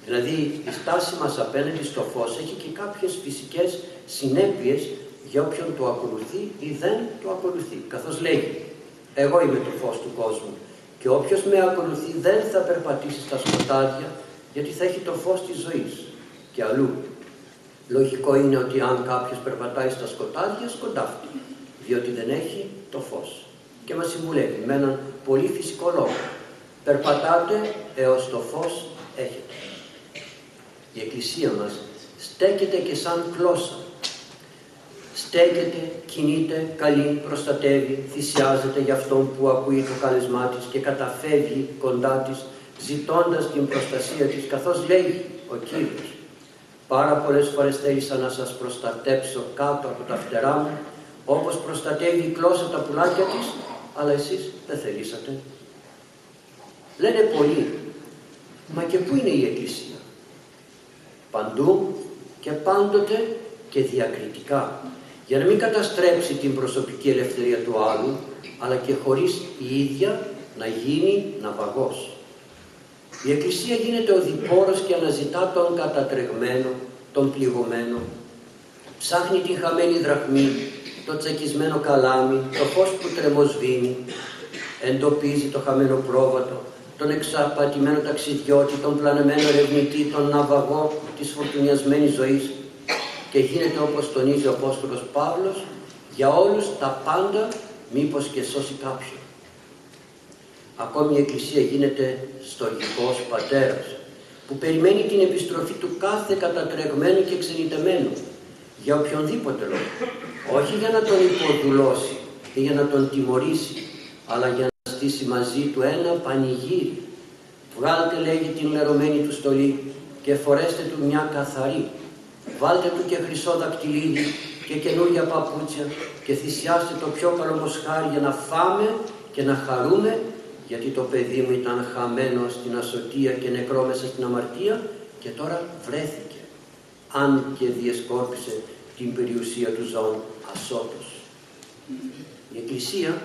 Δηλαδή η στάση μας απέναντι στο φως έχει και κάποιες φυσικές συνέπειες για όποιον το ακολουθεί ή δεν το ακολουθεί. Καθώς λέγει «Εγώ είμαι το φως του κόσμου και όποιος με ακολουθεί δεν θα περπατήσει στα σκοτάδια, γιατί θα έχει το φως της ζωής». Και αλλού λογικό είναι ότι αν κάποιος περπατάει στα σκοτάδια σκοντάφτει, διότι δεν έχει το φως. Και μας συμβουλεύει με έναν πολύ φυσικό λόγο «Περπατάτε έως το φως έχετε». Η Εκκλησία μας στέκεται και σαν γλώσσα. Στέκεται, κινείται, καλεί, προστατεύει, θυσιάζεται για αυτόν που ακούει το κάλεσμά της και καταφεύγει κοντά της, ζητώντας την προστασία της, καθώς λέει ο Κύριος «Πάρα πολλές φορές θέλησα να σας προστατέψω κάτω από τα φτερά μου, όπως προστατεύει η γλώσσα τα πουλάκια της, αλλά εσείς δεν θελήσατε». Λένε πολλοί, μα και πού είναι η Εκκλησία? Παντού και πάντοτε και διακριτικά, για να μην καταστρέψει την προσωπική ελευθερία του άλλου, αλλά και χωρίς η ίδια να γίνει ναυαγός. Η Εκκλησία γίνεται ο διπόρος και αναζητά τον κατατρεγμένο, τον πληγωμένο. Ψάχνει την χαμένη δραχμή, το τσακισμένο καλάμι, το φως που τρεμοσβήνει. Εντοπίζει το χαμένο πρόβατο, τον εξαπατημένο ταξιδιώτη, τον πλανεμένο ερευνητή, τον ναυαγό της φορτουνιασμένης ζωής και γίνεται, όπως τονίζει ο Απόστολος Παύλος, για όλους τα πάντα, μήπως και σώσει κάποιον. Ακόμη η Εκκλησία γίνεται στοργικός πατέρας που περιμένει την επιστροφή του κάθε κατατρεγμένου και ξενιτεμένου για οποιονδήποτε λόγο, όχι για να τον υποδουλώσει ή για να τον τιμωρήσει, αλλά για να στήσει μαζί του ένα πανηγύρι. Βγάλτε, λέγει, την λερωμένη του στολή και φορέστε του μια καθαρή. Βάλτε του και χρυσό δακτυλίδι και καινούργια παπούτσια και θυσιάστε το πιο καλό μοσχάρι για να φάμε και να χαρούμε, γιατί το παιδί μου ήταν χαμένο στην ασωτεία και νεκρό μέσα στην αμαρτία και τώρα βρέθηκε. αν και διεσκόρπισε την περιουσία του ζώων ασώτος. Η Εκκλησία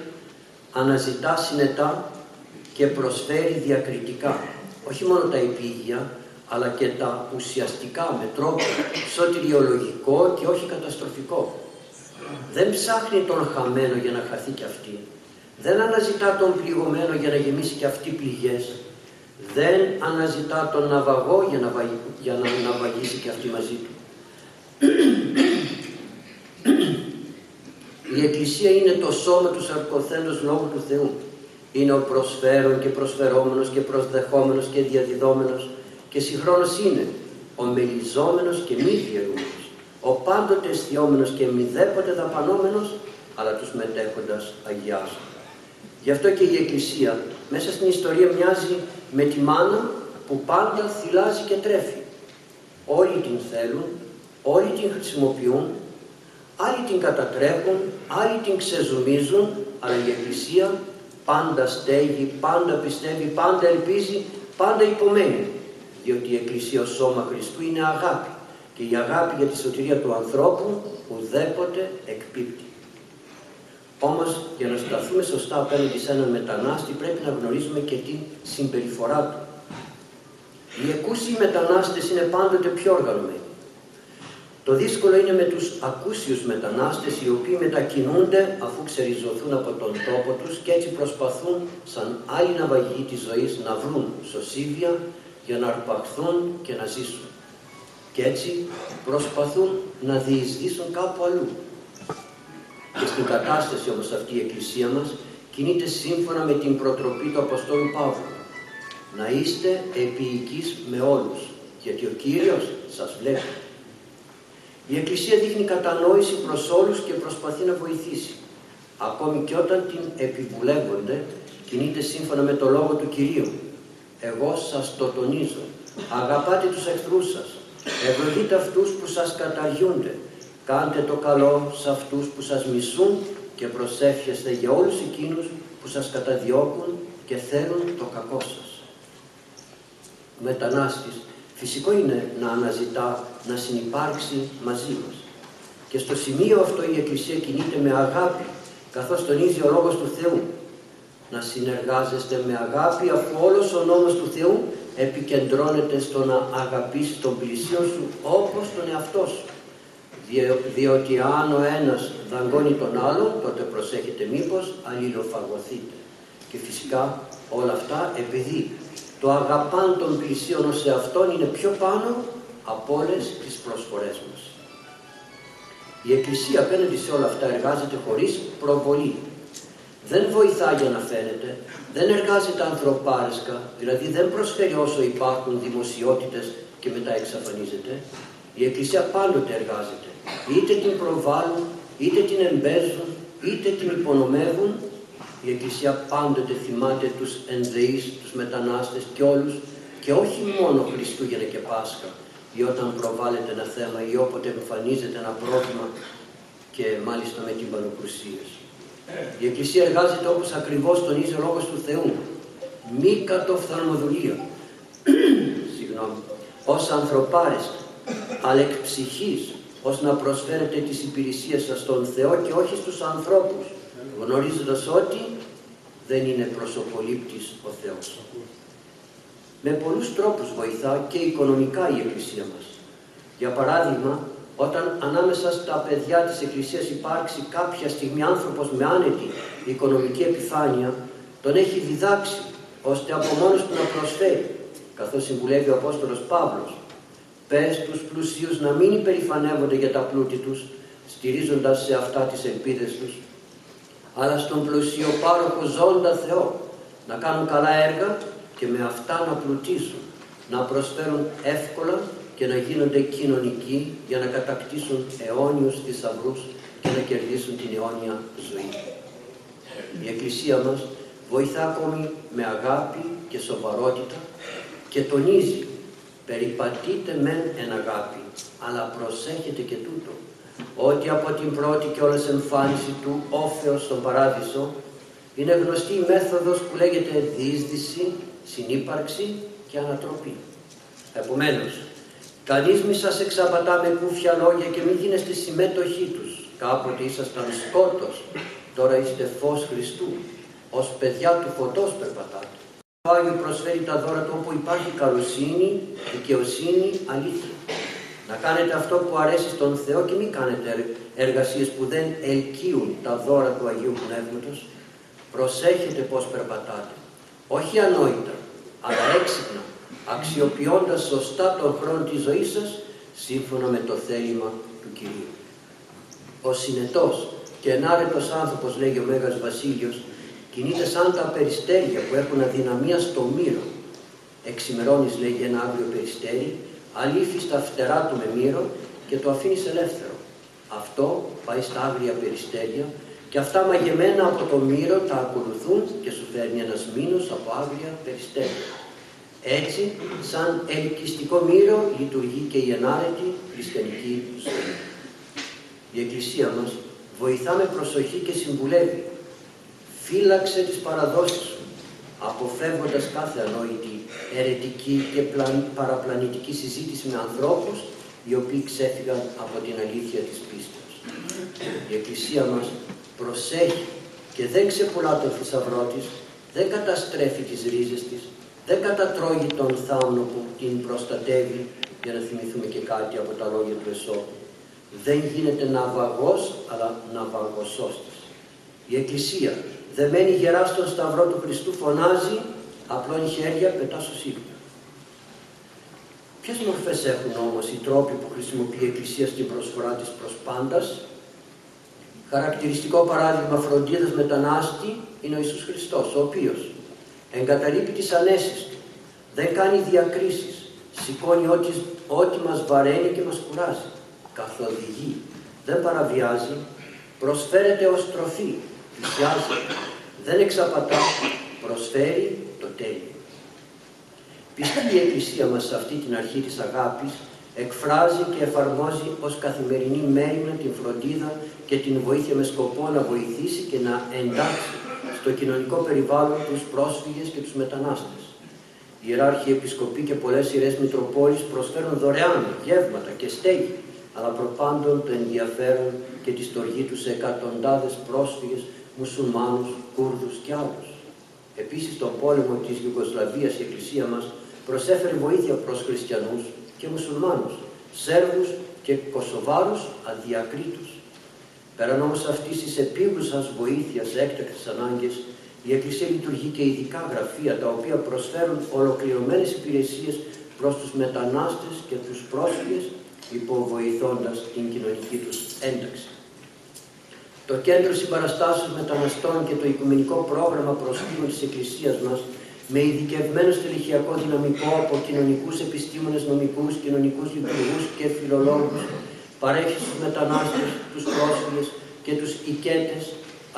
αναζητά συνετά και προσφέρει διακριτικά, όχι μόνο τα επίγεια, αλλά και τα ουσιαστικά με τρόπο σωτηριολογικό και όχι καταστροφικό. Δεν ψάχνει τον χαμένο για να χαθεί κι αυτή. Δεν αναζητά τον πληγωμένο για να γεμίσει κι αυτή πληγές. Δεν αναζητά τον ναυαγό για να ναυαγίσει κι αυτή μαζί του. Η Εκκλησία είναι το σώμα του σαρκωθέντος Λόγου του Θεού. Είναι ο προσφέρον και προσφερόμενος και προσδεχόμενος και διαδιδόμενος και συγχρόνως είναι ο μελιζόμενος και μη διαιρούμενος, ο πάντοτε αισθιόμενος και μηδέποτε δαπανόμενος, αλλά τους μετέχοντας αγιάζουν. Γι' αυτό και η Εκκλησία μέσα στην ιστορία μοιάζει με τη μάνα που πάντα θυλάζει και τρέφει. Όλοι την θέλουν, όλοι την χρησιμοποιούν, άλλοι την κατατρέχουν, άλλοι την ξεζουμίζουν, αλλά η Εκκλησία πάντα στέγει, πάντα πιστεύει, πάντα ελπίζει, πάντα υπομένει. Διότι η Εκκλησία ως σώμα Χριστού είναι αγάπη και η αγάπη για τη σωτηρία του ανθρώπου ουδέποτε εκπίπτει. Όμως, για να σταθούμε σωστά απέναντι σε έναν μετανάστη, πρέπει να γνωρίζουμε και την συμπεριφορά του. Οι εκούσιοι μετανάστες είναι πάντοτε πιο οργανωμένοι. Το δύσκολο είναι με τους ακούσιους μετανάστες, οι οποίοι μετακινούνται αφού ξεριζωθούν από τον τόπο τους και έτσι προσπαθούν σαν άλλοι ναυαγοί της ζωής να βρουν σωσίβια για να αρπαχθούν και να ζήσουν. Και έτσι προσπαθούν να διεισδύσουν κάπου αλλού. Και στην κατάσταση όμως αυτή η Εκκλησία μας κινείται σύμφωνα με την προτροπή του Αποστόλου Παύλου. Να είστε επίοικείς με όλους, γιατί ο Κύριος σας βλέπει. Η Εκκλησία δείχνει κατανόηση προς όλους και προσπαθεί να βοηθήσει. Ακόμη και όταν την επιβουλεύονται, κινείται σύμφωνα με το λόγο του Κυρίου. Εγώ σας το τονίζω. Αγαπάτε τους εχθρούς σας. Ευλογείτε αυτούς που σας καταργούνται. Κάντε το καλό σε αυτούς που σας μισούν και προσεύχεστε για όλους εκείνους που σας καταδιώκουν και θέλουν το κακό σας. Ο μετανάστης φυσικό είναι να αναζητά να συνυπάρξει μαζί μας. Και στο σημείο αυτό η Εκκλησία κινείται με αγάπη, καθώς τονίζει ο Λόγος του Θεού. Να συνεργάζεστε με αγάπη, αφού όλος ο νόμος του Θεού επικεντρώνεται στο να αγαπήσεις τον πλησίον σου όπως τον εαυτό σου. Διότι αν ο ένας δαγκώνει τον άλλον, τότε προσέχετε μήπως αλληλοφαγωθείτε. Και φυσικά όλα αυτά επειδή το αγαπάν των πλησίων ως εαυτόν είναι πιο πάνω από όλες τις προσφορές μας. Η Εκκλησία απέναντι σε όλα αυτά εργάζεται χωρίς προβολή. Δεν βοηθά για να φαίνεται, δεν εργάζεται ανθρωπάρισκα, δηλαδή δεν προσφέρει όσο υπάρχουν δημοσιότητες και μετά εξαφανίζεται. Η Εκκλησία πάντοτε εργάζεται. Είτε την προβάλλουν, είτε την εμπέζουν, είτε την υπονομεύουν. Η Εκκλησία πάντοτε θυμάται τους ενδεείς, τους μετανάστες και όλους, και όχι μόνο Χριστούγεννα και Πάσχα, ή όταν προβάλλεται ένα θέμα ή όποτε εμφανίζεται ένα πρόβλημα και μάλιστα με την πανοκρουσίαση. Η Εκκλησία εργάζεται όπως ακριβώς τονίζει ο Λόγος του Θεού. Μη κατοφθαλμοδουλία, ως ανθρωπάριστα, αλλά εκ ψυχής, ως να προσφέρετε τις υπηρεσίες σας στον Θεό και όχι στους ανθρώπους, γνωρίζοντας ότι δεν είναι προσωπολήπτης ο Θεός. Με πολλούς τρόπους βοηθά και οικονομικά η Εκκλησία μας. Για παράδειγμα, όταν ανάμεσα στα παιδιά της Εκκλησίας υπάρξει κάποια στιγμή άνθρωπος με άνετη οικονομική επιφάνεια, τον έχει διδάξει ώστε από μόνος του να προσφέρει, καθώς συμβουλεύει ο Απόστολος Παύλος. Πες τους πλουσίους να μην υπερηφανεύονται για τα πλούτη τους, στηρίζοντας σε αυτά τις ελπίδες τους, αλλά στον πλουσίο πάροχο ζώντα Θεό, να κάνουν καλά έργα και με αυτά να πλουτίσουν, να προσφέρουν εύκολα και να γίνονται κοινωνικοί για να κατακτήσουν αιώνιους θησαυρούς και να κερδίσουν την αιώνια ζωή. Η Εκκλησία μας βοηθά ακόμη με αγάπη και σοβαρότητα και τονίζει: περιπατείτε μεν εν αγάπη, αλλά προσέχετε και τούτο, ότι από την πρώτη και όλες εμφάνιση του όφεως στον Παράδεισο είναι γνωστή η μέθοδος που λέγεται διείσδυση, συνύπαρξη και ανατροπή. Επομένως, Κανείς μη σας εξαπατά με κούφια λόγια και μην γίνεστε συμμέτοχοί τους. Κάποτε ήσασταν σκότος, τώρα είστε φως Χριστού. Ως παιδιά του φωτός περπατάτε. Το Άγιο προσφέρει τα δώρα του όπου υπάρχει καλοσύνη, δικαιοσύνη, αλήθεια. Να κάνετε αυτό που αρέσει στον Θεό και μην κάνετε εργασίες που δεν ελκύουν τα δώρα του Αγίου Πνεύματος. Προσέχετε πώς περπατάτε. Όχι ανόητα, αλλά έξυπνα, αξιοποιώντας σωστά τον χρόνο της ζωής σας, σύμφωνα με το θέλημα του Κυρίου. Ο συνετός και ενάρετος άνθρωπος, λέγει ο Μέγας Βασίλειος, κινείται σαν τα περιστέρια που έχουν αδυναμία στο μύρο. Εξημερώνεις, λέγει, ένα άγριο περιστέρι, αλήφει στα φτερά του με μύρο και το αφήνεις ελεύθερο. Αυτό πάει στα άγρια περιστέρια και αυτά μαγεμένα από το μύρο τα ακολουθούν και σου φέρνει ένας μήνος από άγρια περιστέρια. Έτσι, σαν ελκυστικό μύρο λειτουργεί και η ενάρετη χριστιανική ζωή. Η Εκκλησία μας βοηθά με προσοχή και συμβουλεύει. Φύλαξε τις παραδόσεις σου, αποφεύγοντας κάθε ανόητη, αιρετική και παραπλανητική συζήτηση με ανθρώπους οι οποίοι ξέφυγαν από την αλήθεια της πίστεως. Η Εκκλησία μας προσέχει και δεν ξεπουλά τον θησαυρό της, δεν καταστρέφει τις ρίζες της, δεν κατατρώγει τον θάμνο που την προστατεύει, για να θυμηθούμε και κάτι από τα λόγια του Εσώπου. Δεν γίνεται ναυαγός, αλλά ναυαγωσός της. Η Εκκλησία, δεμένη γερά στον Σταυρό του Χριστού, φωνάζει, απλώνει χέρια, πετά στο σίγμα. Ποιες μορφές έχουν όμως οι τρόποι που χρησιμοποιεί η Εκκλησία στην προσφορά της προς πάντας? Χαρακτηριστικό παράδειγμα φροντίδας μετανάστη είναι ο Ιησούς Χριστός, ο οποίος εγκαταλείπει τις ανέσεις του, δεν κάνει διακρίσεις, σηκώνει ό,τι μας βαραίνει και μας κουράζει, καθοδηγεί, δεν παραβιάζει, προσφέρεται ως τροφή, θυσιάζεται, δεν εξαπατά, προσφέρει το τέλειο. Πιστεύει η Εκκλησία μας σε αυτή την αρχή της αγάπης, εκφράζει και εφαρμόζει ως καθημερινή μέριμνα την φροντίδα και την βοήθεια με σκοπό να βοηθήσει και να εντάξει στο κοινωνικό περιβάλλον τους πρόσφυγες και τους μετανάστες. Οι ιεράρχοι επισκοποί και πολλές ιερές μητροπόλεις προσφέρουν δωρεάν γεύματα και στέγη, αλλά προπάντων το ενδιαφέρον και τη στοργή τους σε εκατοντάδες πρόσφυγες, μουσουλμάνους, Κούρδους και άλλους. Επίσης, στον πόλεμο της Ιουγκοσλαβίας η Εκκλησία μας προσέφερε βοήθεια προς χριστιανούς και μουσουλμάνους, Σέρβους και Κωσοβάρους αδιακρίτως. Πέραν όμως αυτής της επίγουσας βοήθειας σε έκτακτες ανάγκες, η Εκκλησία λειτουργεί και ειδικά γραφεία τα οποία προσφέρουν ολοκληρωμένες υπηρεσίες προς τους μετανάστες και τους πρόσφυγες, υποβοηθώντας την κοινωνική τους ένταξη. Το Κέντρο Συμπαραστάσεως Μεταναστών και το Οικουμενικό Πρόγραμμα Προσφύγων της Εκκλησίας μας, με ειδικευμένο στελεχειακό δυναμικό από κοινωνικούς επιστήμονες, νομικούς, κοινωνικούς λειτουργούς και φιλολόγους, παρέχει στους μετανάστες, τους πρόσφυγες και τους οικέτες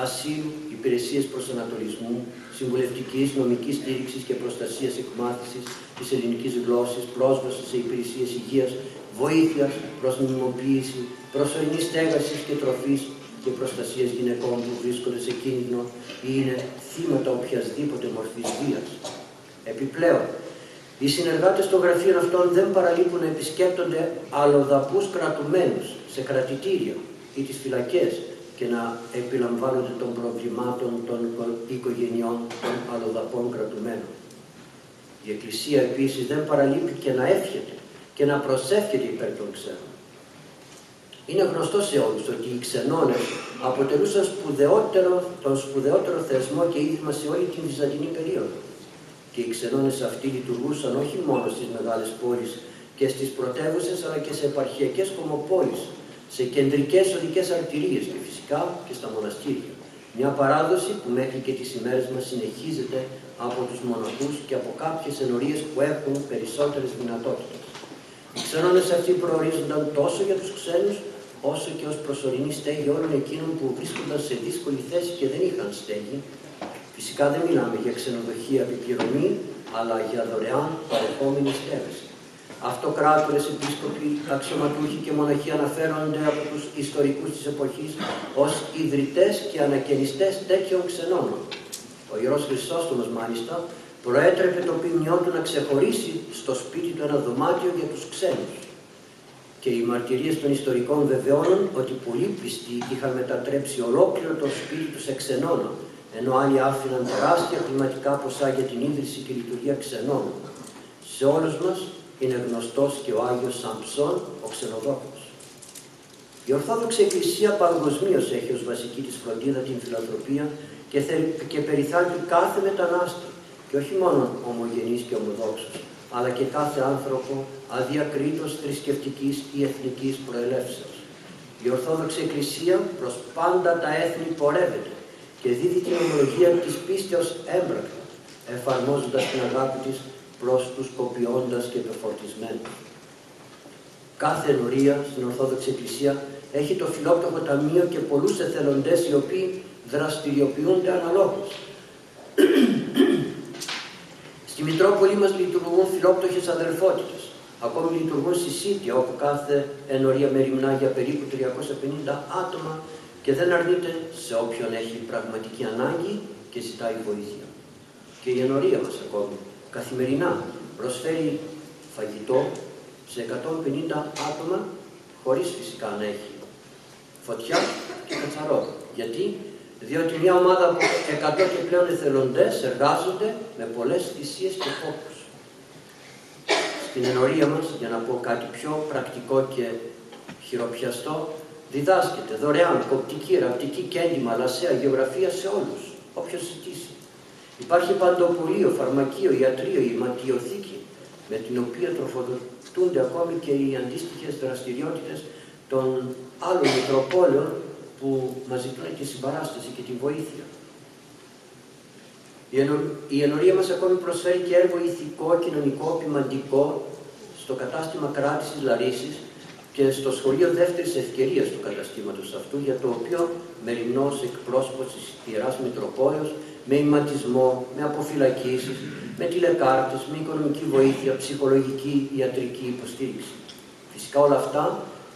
ασύλου υπηρεσίες προσανατολισμού, συμβουλευτικής, νομικής στήριξης και προστασίας εκμάθησης της ελληνικής γλώσσης, πρόσβαση σε υπηρεσίες υγείας, βοήθειας προς νομιμοποίηση, προσωρινής στέγασης και τροφής και προστασίας γυναικών που βρίσκονται σε κίνδυνο ή είναι θύματα οποιασδήποτε μορφής βίας. Επιπλέον, οι συνεργάτες των γραφείων αυτών δεν παραλείπουν να επισκέπτονται αλλοδαπούς κρατουμένους σε κρατητήρια ή τις φυλακές και να επιλαμβάνονται των προβλημάτων των οικογενειών των αλλοδαπών κρατουμένων. Η Εκκλησία επίσης δεν παραλείπει και να εύχεται και να προσεύχεται υπέρ των ξένων. Είναι γνωστό σε όλους ότι οι ξενώνες αποτελούσαν τον σπουδαιότερο θεσμό και ίδρυμα σε όλη την Βυζαντινή περίοδο. Και οι ξενώνες αυτοί λειτουργούσαν όχι μόνο στις μεγάλες πόλεις και στις πρωτεύουσες, αλλά και σε επαρχιακές κομμοπόλεις, σε κεντρικές οδικές αρτηρίες και φυσικά και στα μοναστήρια. Μια παράδοση που μέχρι και τις ημέρες μας συνεχίζεται από τους μοναχούς και από κάποιες ενορίες που έχουν περισσότερες δυνατότητες. Οι ξενώνες αυτοί προορίζονταν τόσο για τους ξένους, όσο και ως προσωρινή στέγη όλων εκείνων που βρίσκονταν σε δύσκολη θέση και δεν είχαν στέγη. Φυσικά δεν μιλάμε για ξενοδοχεία επιπληρωμή, αλλά για δωρεάν παρεχόμενη στέγαση. Αυτοκράτορες, επίσκοποι, αξιωματούχοι και μοναχοί αναφέρονται από τους ιστορικούς της εποχής ως ιδρυτές και ανακαινιστές τέτοιων ξενώνων. Ο Ιερός Χρυσόστομος, μάλιστα, προέτρεπε το ποιμνιό του να ξεχωρίσει στο σπίτι του ένα δωμάτιο για τους ξένους. και οι μαρτυρίες των ιστορικών βεβαιώνουν ότι πολλοί πιστοί είχαν μετατρέψει ολόκληρο το σπίτι τους σε ξενώνα, ενώ άλλοι άφηναν τεράστια χρηματικά ποσά για την ίδρυση και λειτουργία ξενώνων. Σε όλους μας είναι γνωστός και ο Άγιος Σαμψόν, ο ξενοδόχος. Η Ορθόδοξη Εκκλησία παγκοσμίως έχει ως βασική της φροντίδα την φιλανθρωπία και περιθάλπει κάθε μετανάστη, και όχι μόνο ομογενείς και ομοδόξους, αλλά και κάθε άνθρωπο αδιακρίτως θρησκευτικής ή εθνικής προελεύσεως. Η Ορθόδοξη Εκκλησία προς πάντα τα έθνη πορεύεται και δίδει την ομολογία της πίστεως έμπρακτα, εφαρμόζοντας την αγάπη της προς τους κοπιώντας και πεφορτισμένους. Κάθε ενορία στην Ορθόδοξη Εκκλησία έχει το φιλόπτωχο ταμείο και πολλούς εθελοντές οι οποίοι δραστηριοποιούνται αναλόγως. Στη Μητρόπολη μας λειτουργούν φιλόπτωχες αδελφότητες. Ακόμη λειτουργούν στη Σίτια, όπου κάθε ενορία μεριμνά για περίπου 350 άτομα και δεν αρνείται σε όποιον έχει πραγματική ανάγκη και ζητάει βοήθεια. Και η ενορία μας ακόμη καθημερινά προσφέρει φαγητό σε 150 άτομα, χωρίς φυσικά να έχει φωτιά και καθαρό. Γιατί? Διότι μια ομάδα από 100 και πλέον εθελοντές εργάζονται με πολλές θυσίες και φόβους. Στην ενορία μας, για να πω κάτι πιο πρακτικό και χειροπιαστό, διδάσκεται δωρεάν κοπτική, ραπτική και έντιμα, λασαία, γεωγραφία σε όλους, όποιος ζητήσει. Υπάρχει παντοπολείο, φαρμακείο, ιατρείο, ηματιοθήκη, με την οποία τροφοδοτούνται ακόμη και οι αντίστοιχες δραστηριότητες των άλλων Μητροπόλεων που μας ζητούν τη συμπαράσταση και τη βοήθεια. Η ενορία μας ακόμη προσφέρει και έργο ηθικό, κοινωνικό, ποιμαντικό στο κατάστημα κράτησης Λαρίσης και στο σχολείο δεύτερης ευκαιρίας του καταστήματος αυτού, για το οποίο μεριμνός εκπρόσωπος της Ιεράς Μητροπόλεως, με ηματισμό, με αποφυλακίσεις, με τηλεκάρτες, με οικονομική βοήθεια, ψυχολογική, ιατρική υποστήριξη. Φυσικά όλα αυτά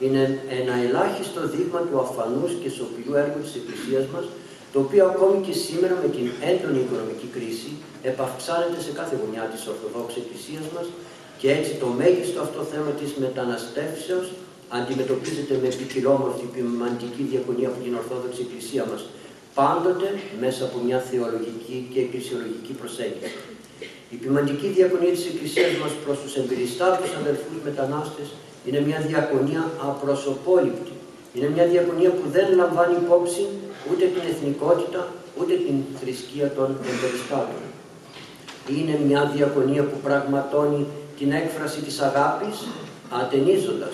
είναι ένα ελάχιστο δείγμα του αφανούς και σοπηλού έργου της Εκκλησίας μας, το οποίο ακόμη και σήμερα με την έντονη οικονομική κρίση επαυξάνεται σε κάθε γωνιά της Ορθοδόξης Εκκλησίας μας και έτσι το μέγιστο αυτό θέμα της μεταναστεύσεως αντιμετωπίζεται με ποικιλόμορφη ποιμαντική διακονία από την Ορθόδοξη Εκκλησία μας, πάντοτε μέσα από μια θεολογική και εκκλησιολογική προσέγγιση. Η ποιμαντική διακονία της Εκκλησίας μας προς τους εμπειριστάτους αδελφούς μετανάστες είναι μια διακονία απροσωπόληπτη. Είναι μια διακονία που δεν λαμβάνει υπόψη ούτε την εθνικότητα, ούτε την θρησκεία των εμπειριστάτων. Είναι μια διακονία που πραγματώνει την έκφραση της αγάπης, ατενίζοντας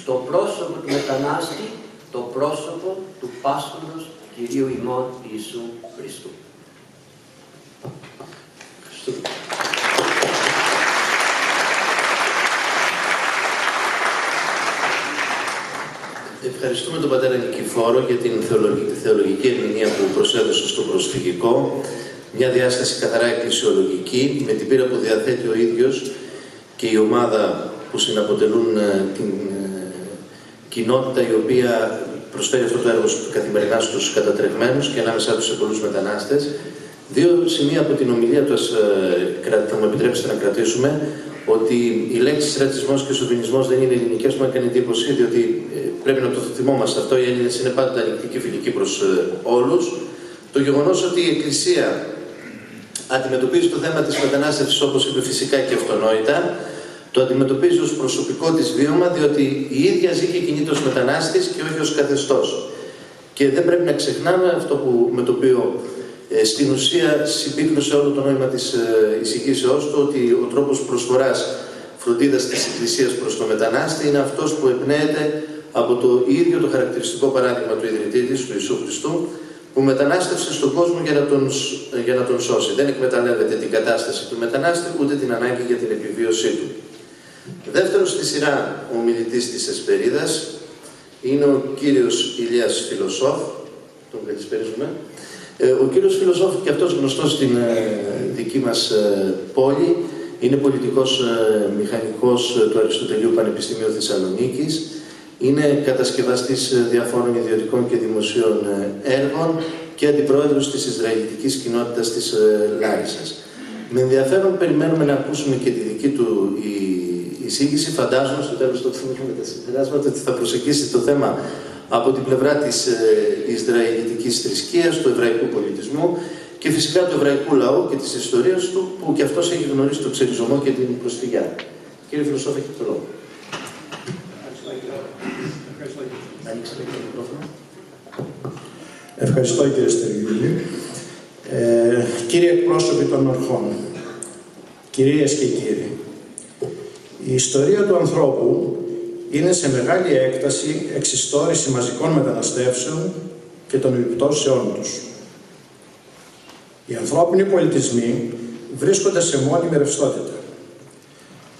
στο πρόσωπο του μετανάστη το πρόσωπο του πάσχοντος Κυρίου ημών Ιησού Χριστού. Ευχαριστούμε τον πατέρα Νικηφόρο για την θεολογική ερμηνεία που προσέδωσε στο προσφυγικό. Μια διάσταση καθαρά εκκλησιολογική, με την πείρα που διαθέτει ο ίδιος και η ομάδα που συναποτελούν την κοινότητα η οποία προσφέρει αυτό το έργο καθημερινά στους κατατρεγμένους και ανάμεσά τους σε πολλούς μετανάστες. Δύο σημεία από την ομιλία του θα μου επιτρέψετε να κρατήσουμε, ότι οι λέξεις ρατσισμός και σοβινισμός δεν είναι ελληνικές, μου έκανε εντύπωση, διότι πρέπει να το θυμόμαστε αυτό, οι Έλληνες είναι πάντα ανοιχτοί και φιλικοί προς όλους. Το γεγονός ότι η Εκκλησία αντιμετωπίζει το θέμα της μετανάστευσης, όπως είπε, φυσικά και αυτονόητα, το αντιμετωπίζει ως προσωπικό της βίωμα, διότι η ίδια ζει και κινείται ως μετανάστης και όχι ως καθεστώς. Και δεν πρέπει να ξεχνάμε αυτό με το οποίο στην ουσία συμπίκνωσε όλο το νόημα της εισηγήσεώς του, ότι ο τρόπος προσφοράς φροντίδας της Εκκλησίας προς το μετανάστη είναι αυτός που εμπνέεται από το ίδιο το χαρακτηριστικό παράδειγμα του ιδρυτή της, του Ιησού Χριστού, που μετανάστευσε στον κόσμο για να τον σώσει. Δεν εκμεταλλεύεται την κατάσταση του μετανάστη, ούτε την ανάγκη για την επιβίωσή του. Δεύτερος στη σειρά ομιλητής της Εσπερίδας είναι ο κύριος Ηλίας Φιλοσόφ, τον καλησπέριζουμε. Ο κύριος Φιλοσόφ, και αυτός γνωστός στην δική μας πόλη, είναι πολιτικός μηχανικός του Αριστοτελείου Πανεπιστημίου Θεσσαλονίκης. Είναι κατασκευαστής διαφόρων ιδιωτικών και δημοσίων έργων και αντιπρόεδρος της Ισραηλιτικής κοινότητας της Λάρισσας. Με ενδιαφέρον περιμένουμε να ακούσουμε και τη δική του εισήγηση. Φαντάζομαι στο τέλος του με τα συμπεράσματα ότι θα προσεγγίσει το θέμα από την πλευρά της Ισραηλιτικής θρησκείας, του εβραϊκού πολιτισμού και φυσικά του εβραϊκού λαού και της ιστορίας του, που και αυτός έχει γνωρίσει το ξεριζωμό και την προσφυγιά. Κύριε Φιλοσόφε, έχετε το λόγο. Ευχαριστώ κύριε Στεργιούλη. Κύριε εκπρόσωποι των ορχών, κυρίες και κύριοι, η ιστορία του ανθρώπου είναι σε μεγάλη έκταση εξιστόρηση μαζικών μεταναστεύσεων και των επιπτώσεών τους. Οι ανθρώπινοι πολιτισμοί βρίσκονται σε μόνιμη ρευστότητα.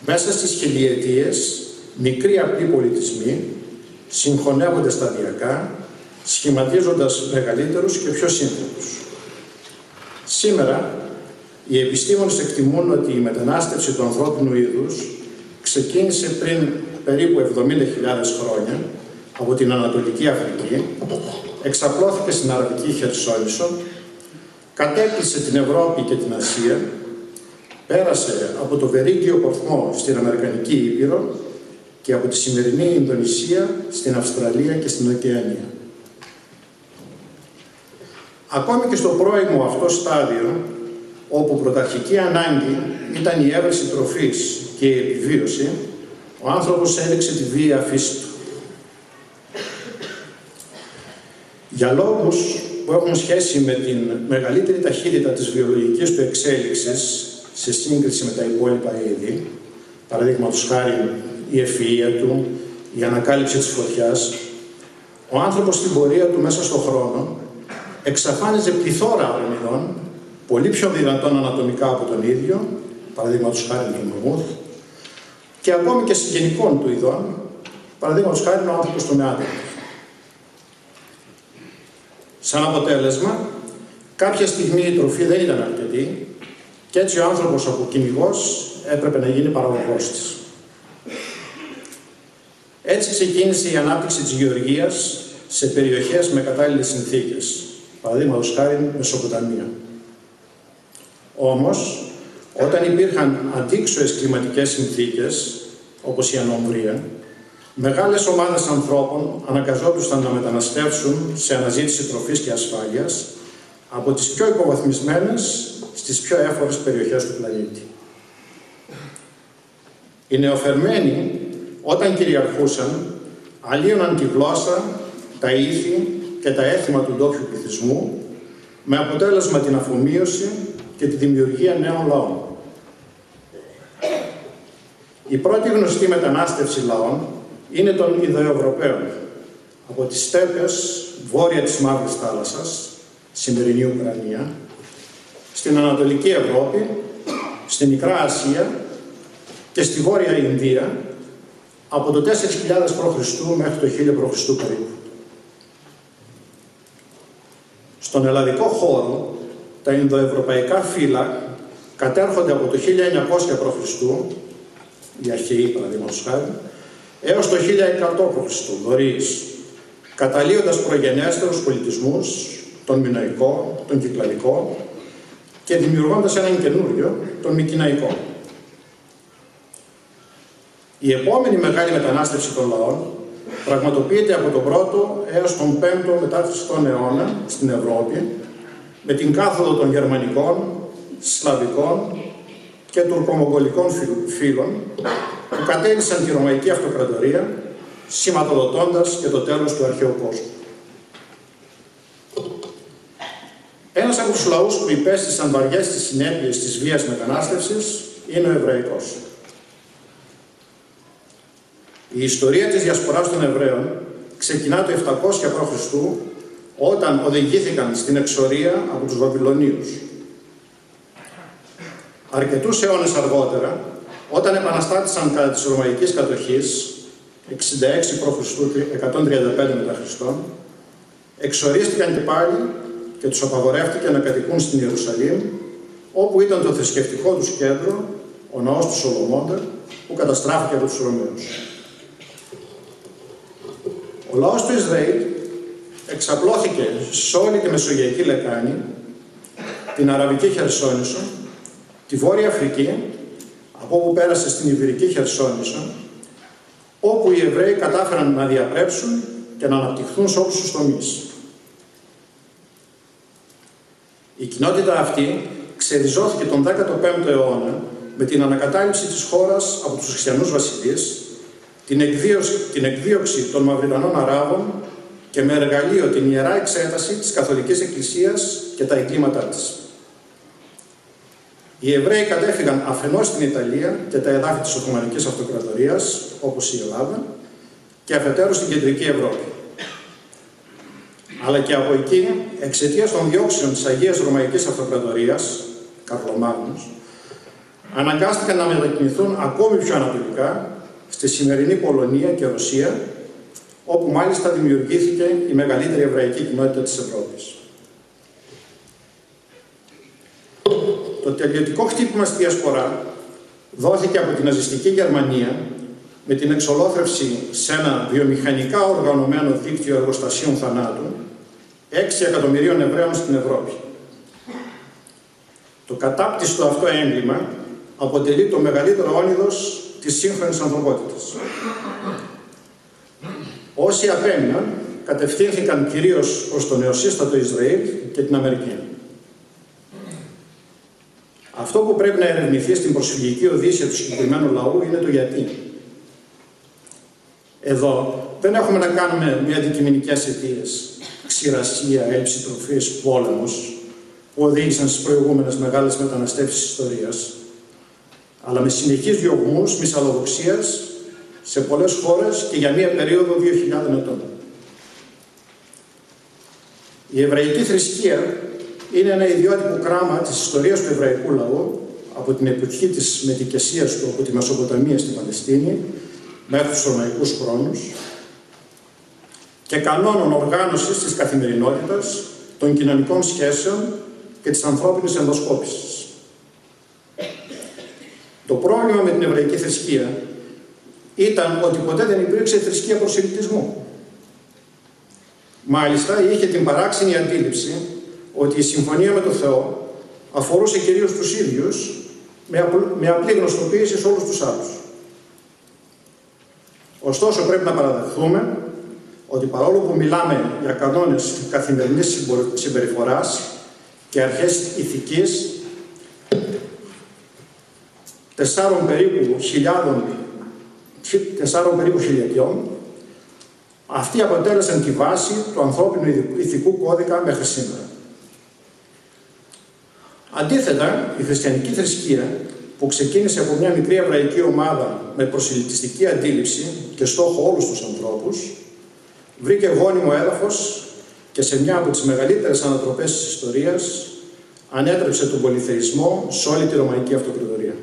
Μέσα στις χιλιετίες, μικροί απλοί πολιτισμοί συγχωνεύονται σταδιακά, σχηματίζοντας μεγαλύτερους και πιο σύνθετους. Σήμερα, οι επιστήμονες εκτιμούν ότι η μετανάστευση του ανθρώπινου είδους ξεκίνησε πριν περίπου 70.000 χρόνια από την Ανατολική Αφρική, εξαπλώθηκε στην Αραβική Χερσόνησο, κατέκλυσε την Ευρώπη και την Ασία, πέρασε από το Βερίγγιο Πορθμό στην Αμερικανική Ήπειρο και από τη σημερινή Ινδονησία στην Αυστραλία και στην Οκεανία. Ακόμη και στο πρώιμο αυτό στάδιο, όπου πρωταρχική ανάγκη ήταν η έβρεση τροφής και η επιβίωση, ο άνθρωπος έδειξε τη βία φύση του. Για λόγους που έχουν σχέση με την μεγαλύτερη ταχύτητα της βιολογικής του εξέλιξης σε σύγκριση με τα υπόλοιπα είδη, παραδείγματος χάρη η ευφυΐα του, η ανακάλυψη της φωτιάς, ο άνθρωπος στην πορεία του μέσα στον χρόνο εξαφάνιζε πληθώρα άλλων ειδών, πολύ πιο δυνατόν ανατομικά από τον ίδιο, παραδείγματος χάρη του μαμούθ, και ακόμη και συγγενικών του ειδών, παραδείγματος χάρη ο άνθρωπος του Νεάντερθαλ. Σαν αποτέλεσμα, κάποια στιγμή η τροφή δεν ήταν αρκετή και έτσι ο άνθρωπος από κυνηγός έπρεπε να γίνει παραγωγός της. Έτσι ξεκίνησε η ανάπτυξη της γεωργίας σε περιοχές με κατάλληλες συνθήκες, παραδείγματος χάρη Μεσοποταμία. Όμως, όταν υπήρχαν αντίξωες κλιματικές συνθήκες, όπως η ανομβρία, μεγάλες ομάδες ανθρώπων αναγκαζόντουσαν να μεταναστεύσουν σε αναζήτηση τροφής και ασφάλειας από τις πιο υποβαθμισμένες στις πιο έφορες περιοχές του πλανήτη. Οι νεοφερμένοι, όταν κυριαρχούσαν, αλλίωναν τη γλώσσα, τα ήθη και τα έθιμα του ντόπιου πληθυσμού, με αποτέλεσμα την αφομοίωση και τη δημιουργία νέων λαών. Η πρώτη γνωστή μετανάστευση λαών είναι των Ινδοευρωπαίων, από τις στέπες βόρεια της Μαύρης Θάλασσας, σημερινή Ουκρανία, στην Ανατολική Ευρώπη, στην Μικρά Ασία και στη Βόρεια Ινδία, από το 4.000 π.Χ. μέχρι το 1000 π.Χ. περίπου. Στον ελλαδικό χώρο, τα Ινδοευρωπαϊκά φύλλα κατέρχονται από το 1900 π.Χ., οι αρχαίοι παραδείγματος χάρη, έως το 1100 π.Χ., νωρίς, καταλύοντας προγενέστερους πολιτισμούς, τον Μινωικό, τον Κυκλαδικό και δημιουργώντας έναν καινούριο, τον Μικηναϊκό. Η επόμενη μεγάλη μετανάστευση των λαών πραγματοποιείται από τον 1ο έως τον 5ο μετά Χριστόν αιώνα στην Ευρώπη, με την κάθοδο των Γερμανικών, Σλαβικών και Τουρκομογγολικών φύλων που κατέλυσαν τη Ρωμαϊκή Αυτοκρατορία, σηματοδοτώντας και το τέλος του αρχαίου κόσμου. Ένας από τους λαούς που υπέστησαν βαριές τις συνέπειες της βίας μετανάστευσης είναι ο Εβραϊκός. Η ιστορία της διασποράς των Εβραίων ξεκινά το 700 π.Χ. όταν οδηγήθηκαν στην εξορία από τους Βαβυλωνίους. Αρκετούς αιώνες αργότερα, όταν επαναστάτησαν κατά της Ρωμαϊκής κατοχής, 66 π.Χ. 135 μετά Χριστόν, εξορίστηκαν και πάλι και τους απαγορεύτηκε να κατοικούν στην Ιερουσαλήμ, όπου ήταν το θρησκευτικό τους κέντρο, ο ναός του Σολομώντα, που καταστράφηκε από τους Ρωμαίους. Ο λαός του Ισραήλ εξαπλώθηκε σε όλη τη Μεσογειακή Λεκάνη, την Αραβική Χερσόνησο, τη Βόρεια Αφρική, από όπου πέρασε στην Ιβηρική Χερσόνησο, όπου οι Εβραίοι κατάφεραν να διαπρέψουν και να αναπτυχθούν σε όλους τους τομείς. Η κοινότητα αυτή ξεριζώθηκε τον 15ο αιώνα με την ανακατάληψη της χώρας από τους χριστιανούς βασιλείς, την εκδίωξη των Μαυριτανών Αράβων και με εργαλείο την ιερά εξέταση της Καθολικής Εκκλησίας και τα εγκλήματά της. Οι Εβραίοι κατέφυγαν αφενός στην Ιταλία και τα εδάφη της Οθωμανικής Αυτοκρατορίας, όπως η Ελλάδα, και αφετέρου στην Κεντρική Ευρώπη. Αλλά και από εκεί, εξαιτίας των διώξεων της Αγίας Ρωμαϊκής Αυτοκρατορίας, Καρλομάγνους, αναγκάστηκαν να μετακινηθούν ακόμη πιο ανατολικά, στη σημερινή Πολωνία και Ρωσία, όπου μάλιστα δημιουργήθηκε η μεγαλύτερη εβραϊκή κοινότητα της Ευρώπης. Το τελειωτικό χτύπημα στη Διασπορά δόθηκε από την ναζιστική Γερμανία με την εξολόθρευση σε ένα βιομηχανικά οργανωμένο δίκτυο εργοστασίων θανάτου 6 εκατομμυρίων Εβραίων στην Ευρώπη. Το κατάπτυστο αυτό έγκλημα αποτελεί το μεγαλύτερο όνειδος της σύγχρονης ανθρωπότητας. Όσοι απέμειναν κατευθύνθηκαν κυρίως προς το νεοσύστατο Ισραήλ και την Αμερική. Αυτό που πρέπει να ερευνηθεί στην προσφυγική οδύσσια του συγκεκριμένου λαού είναι το γιατί. Εδώ δεν έχουμε να κάνουμε με αντικειμενικές αιτίες, ξηρασία, έλλειψη τροφής, πόλεμος, που οδήγησαν στις προηγούμενες μεγάλες μεταναστεύσεις της ιστορίας, αλλά με συνεχείς διωγμούς μυσαλλοδοξίας σε πολλές χώρες και για μία περίοδο 2.000 ετών. Η εβραϊκή θρησκεία είναι ένα ιδιότυπο κράμα της ιστορίας του εβραϊκού λαού από την εποχή της μετικεσίας του από τη Μεσοποταμία στην Παλαιστίνη μέχρι τους ρωμαϊκούς χρόνους και κανόνων οργάνωσης της καθημερινότητας, των κοινωνικών σχέσεων και της ανθρώπινης ενδοσκόπησης. Το πρόβλημα με την εβραϊκή θρησκεία ήταν ότι ποτέ δεν υπήρξε θρησκεία προσελητισμού. Μάλιστα, είχε την παράξενη αντίληψη ότι η συμφωνία με τον Θεό αφορούσε κυρίως τους ίδιους με απλή γνωστοποίηση σε όλους τους άλλους. Ωστόσο, πρέπει να παραδεχθούμε ότι παρόλο που μιλάμε για κανόνες καθημερινής συμπεριφοράς και αρχές ηθικής 4 περίπου χιλιετιών, αυτοί αποτέλεσαν τη βάση του ανθρώπινου ηθικού κώδικα μέχρι σήμερα. Αντίθετα, η χριστιανική θρησκεία, που ξεκίνησε από μια μικρή εβραϊκή ομάδα με προσελητιστική αντίληψη και στόχο όλους τους ανθρώπους, βρήκε γόνιμο έδαφος και σε μια από τις μεγαλύτερες ανατροπές της ιστορίας ανέτρεψε τον πολυθεϊσμό σε όλη τη Ρωμαϊκή Αυτοκρατορία.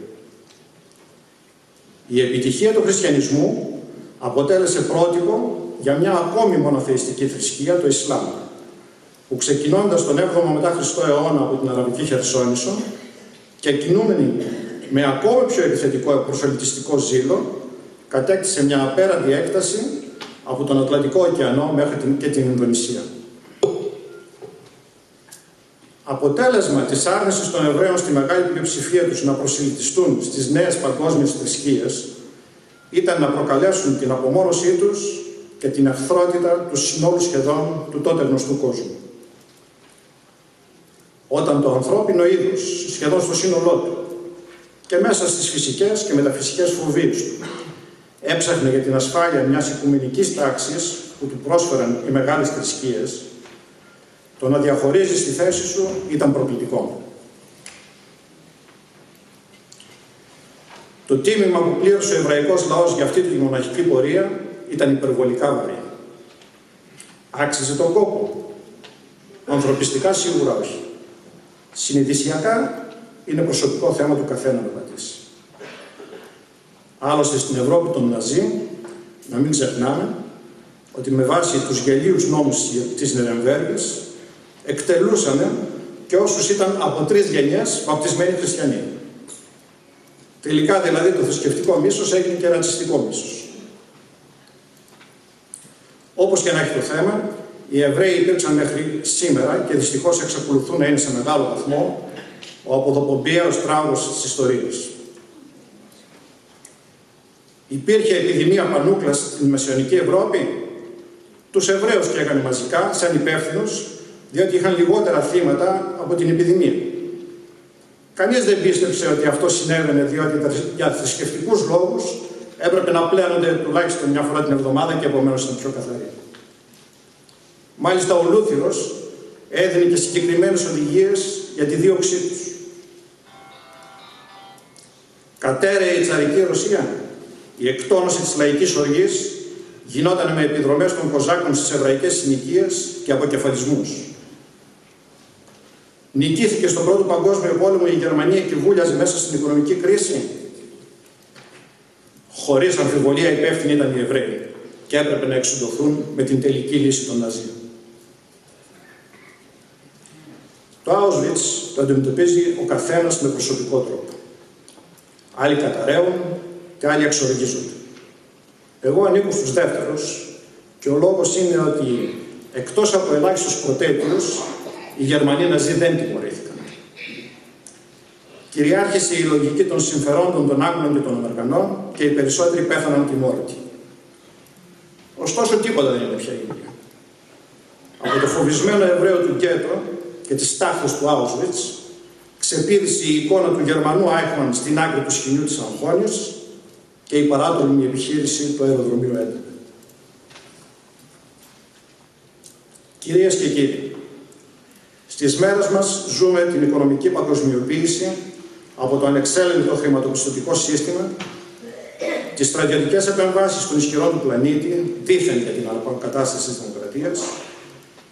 Η επιτυχία του χριστιανισμού αποτέλεσε πρότυπο για μια ακόμη μονοθεϊστική θρησκεία, το Ισλάμ, που ξεκινώντας τον 7ο μετά Χριστό αιώνα από την Αραβική Χερσόνησο και κινούμενη με ακόμη πιο επιθετικό προσελητιστικό ζήλο, κατέκτησε μια απέραντη έκταση από τον Ατλαντικό ωκεανό μέχρι και την Ινδονησία. Αποτέλεσμα της άρνησης των Εβραίων στη μεγάλη πλειοψηφία τους να προσελητιστούν στις νέες παγκόσμιες θρησκείες ήταν να προκαλέσουν την απομόνωσή τους και την εχθρότητα του συνόλου σχεδόν του τότε γνωστού κόσμου. Όταν το ανθρώπινο είδος, σχεδόν στο σύνολό του και μέσα στις φυσικές και μεταφυσικές φοβίες του, έψαχνε για την ασφάλεια μιας οικουμενικής τάξης που του πρόσφεραν οι μεγάλες θρησκείες, το να διαχωρίζει στη θέση σου ήταν προκλητικό. Το τίμημα που πλήρωσε ο εβραϊκός λαός για αυτή τη μοναχική πορεία ήταν υπερβολικά βαρύ. Άξιζε τον κόπο. Ανθρωπιστικά σίγουρα όχι. Συνειδησιακά είναι προσωπικό θέμα του καθένα να πατήσει. Άλλωστε στην Ευρώπη των Ναζί, να μην ξεχνάμε, ότι με βάση τους γελίους νόμους της Νιρεμβέργης εκτελούσαν και όσους ήταν από 3 γενιές βαπτισμένοι χριστιανοί. Τελικά δηλαδή το θρησκευτικό μίσος έγινε και ρατσιστικό μίσος. Όπως και να έχει το θέμα, οι Εβραίοι υπήρξαν μέχρι σήμερα και δυστυχώς εξακολουθούν να είναι σε μεγάλο βαθμό ο αποδοπομπαίος τράγος της ιστορίας. Υπήρχε επιδημία πανούκλας στην Μεσαιωνική Ευρώπη. Τους Εβραίους και έκανε μαζικά, σαν υπεύθυνους, διότι είχαν λιγότερα θύματα από την επιδημία. Κανείς δεν πίστεψε ότι αυτό συνέβαινε διότι για θρησκευτικούς λόγους έπρεπε να πλένονται τουλάχιστον μια φορά την εβδομάδα και επομένως ήταν πιο καθαροί. Μάλιστα ο Λούθυρος έδινε και συγκεκριμένες οδηγίες για τη δίωξή τους. Κατέρεε η τσαρική Ρωσία. Η εκτόνωση της λαϊκής οργής γινόταν με επιδρομές των Κοζάκων στις εβραϊκές συνοικίες και αποκεφαλισμούς. Νικήθηκε στον Πρώτο Παγκόσμιο Πόλεμο η Γερμανία και βούλιαζε μέσα στην οικονομική κρίση. Χωρίς αμφιβολία υπεύθυνοι ήταν οι Εβραίοι και έπρεπε να εξοντωθούν με την τελική λύση των Ναζί. Το Auschwitz το αντιμετωπίζει ο καθένας με προσωπικό τρόπο. Άλλοι καταραίουν και άλλοι εξοργίζονται. Εγώ ανήκω στους δεύτερους και ο λόγος είναι ότι εκτός από ελάχιστους προτέτειους οι Γερμανοί Ναζί δεν τιμωρήθηκαν. Κυριάρχησε η λογική των συμφερόντων των Άγγλων και των Αμερικανών και οι περισσότεροι πέθαναν τιμώρητοι. Ωστόσο τίποτα δεν είναι πια ίδιο. Από το φοβισμένο Εβραίο του γκέτο και τις τάχτες του Auschwitz ξεπήδησε η εικόνα του Γερμανού Άιχμαν στην άκρη του σκηνιού της Αγχώνης και η παράτολμη επιχείρηση του αεροδρομίου 11. Κυρίες και κύριοι, στις μέρες μας ζούμε την οικονομική παγκοσμιοποίηση από το ανεξέλεγκτο χρηματοπιστωτικό σύστημα, τις στρατιωτικές επεμβάσεις των ισχυρών του πλανήτη, δήθεν για την αποκατάσταση της δημοκρατίας,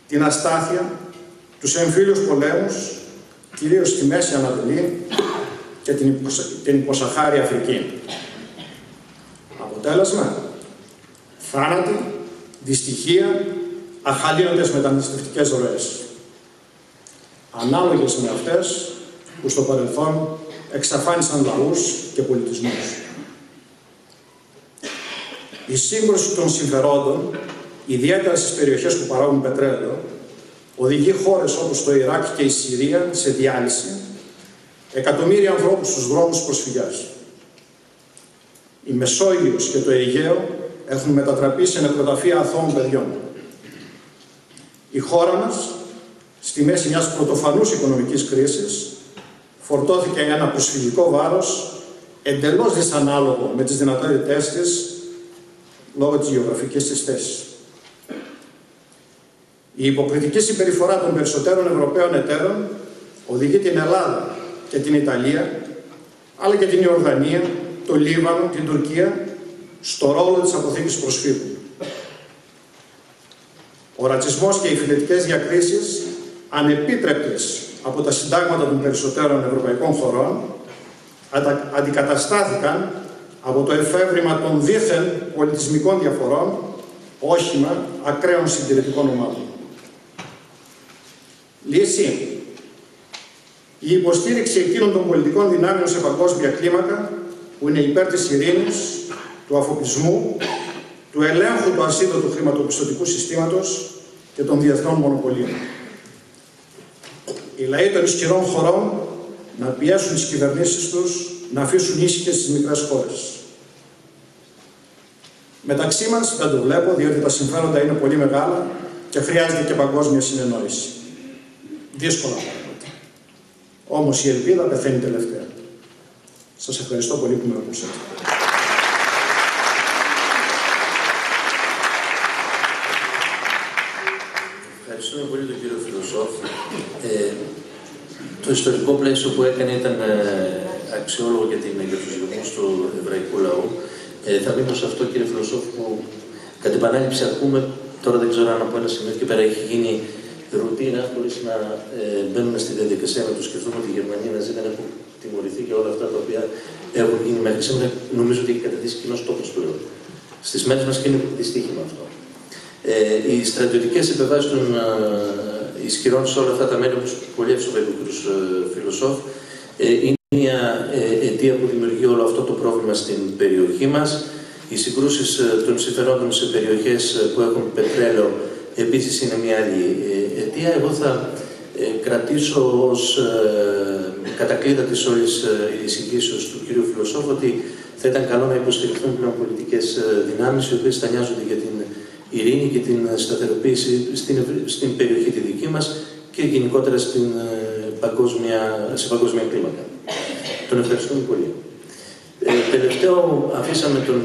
την αστάθεια, τους εμφύλιους πολέμους, κυρίως στη Μέση Ανατολή και την υποσαχάρια Αφρική. Αποτέλεσμα, θάνατοι, δυστυχία, αχαλήνωτες μεταναστευτικές ροές. Ανάλογες με αυτές που στο παρελθόν εξαφάνισαν λαούς και πολιτισμούς. Η σύγκρουση των συμφερόντων, ιδιαίτερα στις περιοχές που παράγουν πετρέλαιο, οδηγεί χώρες όπως το Ιράκ και η Συρία σε διάλυση, εκατομμύρια ανθρώπους στους δρόμους προσφυγιάς. Η Μεσόγειος και το Αιγαίο έχουν μετατραπεί σε νεκροταφεία αθώων παιδιών. Η χώρα μας, στη μέση μιας πρωτοφανούς οικονομικής κρίσης, φορτώθηκε ένα προσφυγικό βάρος εντελώς δυσανάλογο με τις δυνατότητές της λόγω της γεωγραφικής της θέσης. Η υποκριτική συμπεριφορά των περισσότερων Ευρωπαίων εταίρων οδηγεί την Ελλάδα και την Ιταλία, αλλά και την Ιορδανία, το Λίβανο, την Τουρκία, στο ρόλο της αποθήκης προσφύγων. Ο ρατσισμός και οι φιλετικές διακρίσεις, ανεπίτρεπτες από τα συντάγματα των περισσότερων ευρωπαϊκών χωρών, αντικαταστάθηκαν από το εφεύρημα των δίθεν πολιτισμικών διαφορών, όχημα ακραίων συντηρητικών ομάδων. Λύση. Η υποστήριξη εκείνων των πολιτικών δυνάμεων σε παγκόσμια κλίμακα που είναι υπέρ της ειρήνης, του αφοπλισμού, του ελέγχου του ασίδωτου χρηματοπιστωτικού συστήματος και των διεθνών μονοπωλίων. Οι λαοί των ισχυρών χωρών να πιέσουν τις κυβερνήσεις τους να αφήσουν ήσυχες τις μικρές χώρες. Μεταξύ μας δεν το βλέπω, διότι τα συμφέροντα είναι πολύ μεγάλα και χρειάζεται και παγκόσμια συνεννόηση. Δύσκολα πράγματα. Όμως η ελπίδα πεθαίνει τελευταία. Σας ευχαριστώ πολύ που με ακούσατε. Ευχαριστούμε πολύ τον κύριο Φιλοσόφ. Το ιστορικό πλαίσιο που έκανε ήταν αξιόλογο για τους γεγονούς του εβραϊκού λαού. Θα μείνω σε αυτό, κύριε Φιλοσόφ, που κατά επανάληψη ακούμε, τώρα δεν ξέρω αν από ένα σημείο και πέρα έχει γίνει ρουτίνα, χωρίς να μπαίνουμε στη διαδικασία να το σκεφτούμε ότι οι Γερμανοί Ναζί δεν έχουν τιμωρηθεί και όλα αυτά τα οποία έχουν γίνει μέχρι σήμερα. Νομίζω ότι έχει καταδείξει κοινός τόπος πλέον. Στις μέρες μας και είναι δυστύχημα αυτό. Οι στρατιωτικές επεμβάσεις των ισχυρών σε όλα αυτά τα μέρη, όπως πολύ εύσοβα είπε ο κ. Φιλοσόφ, είναι μια αιτία που δημιουργεί όλο αυτό το πρόβλημα στην περιοχή μας. Οι συγκρούσεις των συμφερόντων σε περιοχές που έχουν πετρέλαιο επίσης είναι μια άλλη αιτία. Εγώ θα κρατήσω ως κατακλείδα της όλης εισηγήσεως του κ. Φιλοσόφ ότι θα ήταν καλό να υποστηριχθούν πλέον πολιτικές δυνάμεις, οι οποίες θα νοιάζονται για την ειρήνη και την σταθεροποίηση στην περιοχή τη δική μας και γενικότερα σε παγκόσμια κλίμακα. Τον ευχαριστούμε πολύ. Τελευταίο αφήσαμε τον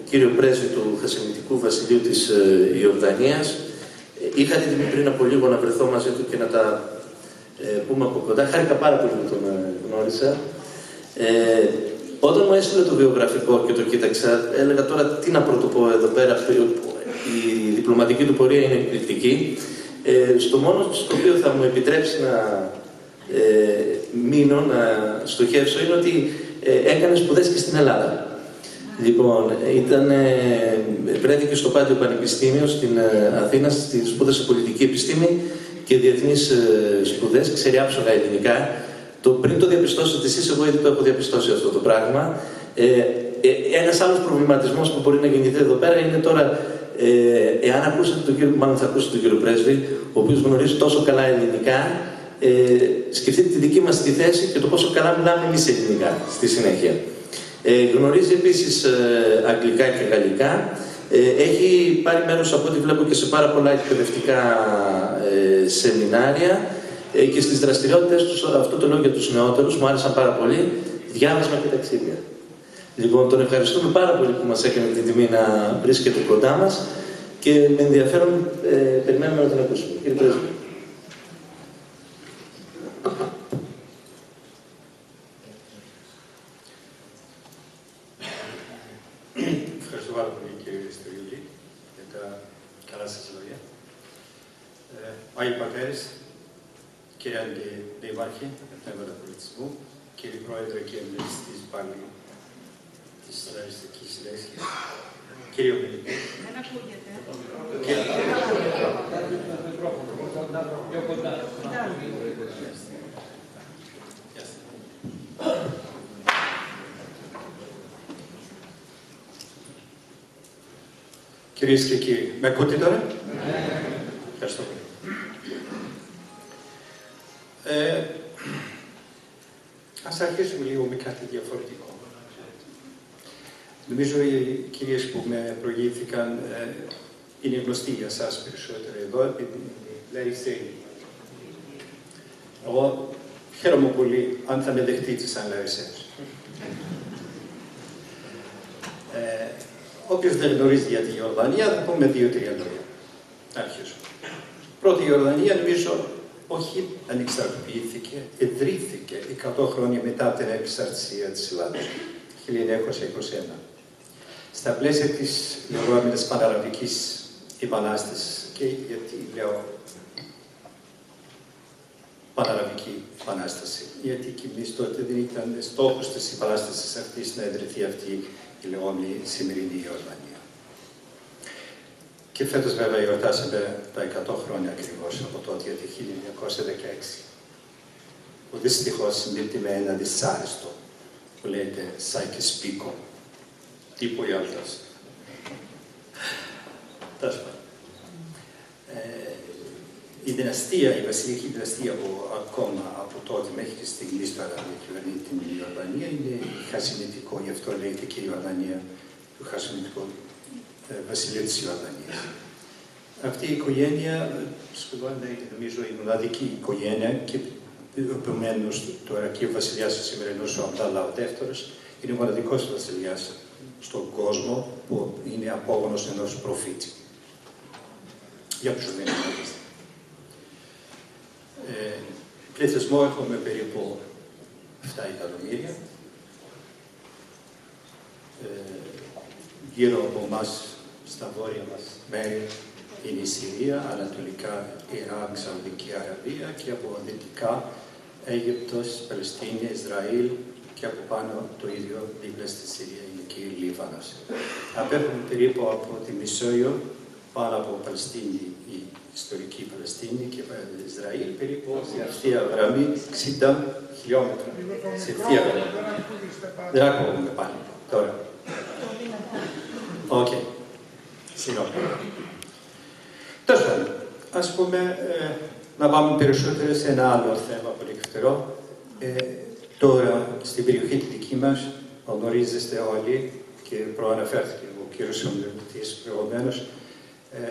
κύριο πρέσβη του Χασεμιτικού Βασιλείου της Ιορδανίας. Είχα την τιμή πριν από λίγο να βρεθώ μαζί του και να τα πούμε από κοντά. Χάρηκα πάρα πολύ που τον γνώρισα. Όταν μου έστειλε το βιογραφικό και το κοίταξα, έλεγα τώρα τι να πρωτοπώ εδώ πέρα. Η διπλωματική του πορεία είναι εκπληκτική. Στο μόνο στο οποίο θα μου επιτρέψει να μείνω, να στοχεύσω, είναι ότι έκανε σπουδές και στην Ελλάδα. Λοιπόν, βρέθηκε στο Πάντιο Πανεπιστήμιο στην Αθήνα, σπούδασε πολιτική επιστήμη και διεθνείς σπουδές, ξέρει άψογα ελληνικά. Πριν το διαπιστώσετε εσείς, εγώ ήδη το έχω διαπιστώσει αυτό το πράγμα. Ένας άλλος προβληματισμός που μπορεί να γεννηθεί εδώ πέρα είναι τώρα, εάν ακούσετε τον κύριο, μάλλον θα ακούσετε τον κύριο πρέσβη, ο οποίος γνωρίζει τόσο καλά ελληνικά, σκεφτείτε τη δική μας τη θέση και το πόσο καλά μιλάμε εμείς ελληνικά στη συνέχεια. Γνωρίζει επίσης αγγλικά και γαλλικά. Έχει πάρει μέρος, από ό,τι βλέπω, και σε πάρα πολλά εκπαιδευτικά σεμινάρια και στις δραστηριότητες τους, αυτό το λέω για τους νεότερους, μου άρεσαν πάρα πολύ, διάβασμα και ταξίδια. Λοιπόν, τον ευχαριστούμε πάρα πολύ που μας έκανε την τιμή να βρίσκεται κοντά μας και με ενδιαφέρον περιμένουμε να τον ακούσουμε. Κύριε Πρέσβη. Ευχαριστώ πάρα πολύ, κύριε Στρογγυλή, για τα καλά σας λόγια. Άγιοι Πατέρες, κύριε Αντιδήμαρχε, για θέματα πολιτισμού, κύριε Πρόεδρε και εμπνευστής πάλι της Λαριστικής Λέσχης, κύριε Ομιλητή. Δεν ακούγεται. Κυρίες και κύριοι, με ακούτε τώρα? Ευχαριστώ πολύ. Ας αρχίσουμε λίγο με κάτι διαφορετικό. Νομίζω οι κυρίες που με προηγήθηκαν είναι γνωστοί για σας περισσότερο εδώ, επειδή Λαρισαίοι. Εγώ χαίρομαι πολύ αν θα με δεχτείτε σαν Λαρισαίος. Όποιος δεν γνωρίζει για τη Ιορδανία, θα πούμε 2-3 λόγια. Αρχίζω. Πρώτη, η Ιορδανία νομίζω όχι ανεξαρτοποιήθηκε, ιδρύθηκε 100 χρόνια μετά την εξαρτησία της Ελλάδας, 1921. Στα πλαίσια της λεγόμενης Παναραβικής Επανάστασης, και γιατί λέω Παναραβική Επανάσταση, γιατί και εμείς τότε δεν ήταν στόχος της επανάστασης αυτής να ιδρυθεί αυτή η λεγόμενη σημερινή Ιορδανία. Και φέτος βέβαια γιορτάσαμε τα 100 χρόνια ακριβώς από τότε, γιατί 1916. Που δυστυχώς συμπίπτει με ένα δυσάρεστο που λέγεται Σάκης Πίκο, τύπου Ιάλτας. Τέλος πάντων. Η δυναστεία, η βασιλική δυναστεία που ακόμα από τότε μέχρι στιγμής τώρα κυβερνεί την Ιορδανία είναι η Χασιμιτικό, γι' αυτό λέγεται και η Ιορδανία του Χασιμιτικού βασιλείου της Ιορδανίας. Αυτή η οικογένεια σχεδόν είναι νομίζω η μοναδική οικογένεια και επομένως τώρα και ο βασιλιάς ο σημερινός ο Αμπτάλα ο δεύτερος είναι ο μοναδικός βασιλιάς στον κόσμο που είναι απόγονος ενός προφήτη. Για ποιους δεν είναι. Πληθυσμό έχουμε περίπου 7 εκατομμύρια. Γύρω από εμάς, στα βόρεια μας μέρη, είναι η Συρία, ανατολικά Ιράκ, Σαουδική Αραβία και από δυτικά Αίγυπτος, Παλαιστίνη, Ισραήλ και από πάνω το ίδιο δίπλα στη Συρία είναι και η Λίβανος. Απέχουμε περίπου από τη Μεσόγειο πάνω από Παλαιστίνη, η ιστορική Παλαιστίνη και Ισραήλ, περίπου σε ευθεία γραμμή 60 χιλιόμετρα. Σε ευθεία γραμμή. Δεν ακούγουμε πάλι τώρα. Οκ. Συγγνώμη. Τέλος πάντων, ας πούμε, να πάμε περισσότερο σε ένα άλλο θέμα πολύ φτερό. Τώρα, στην περιοχή τη δική μας, γνωρίζεστε όλοι και προαναφέρθηκε ο κύριος ομιλητής προηγουμένως,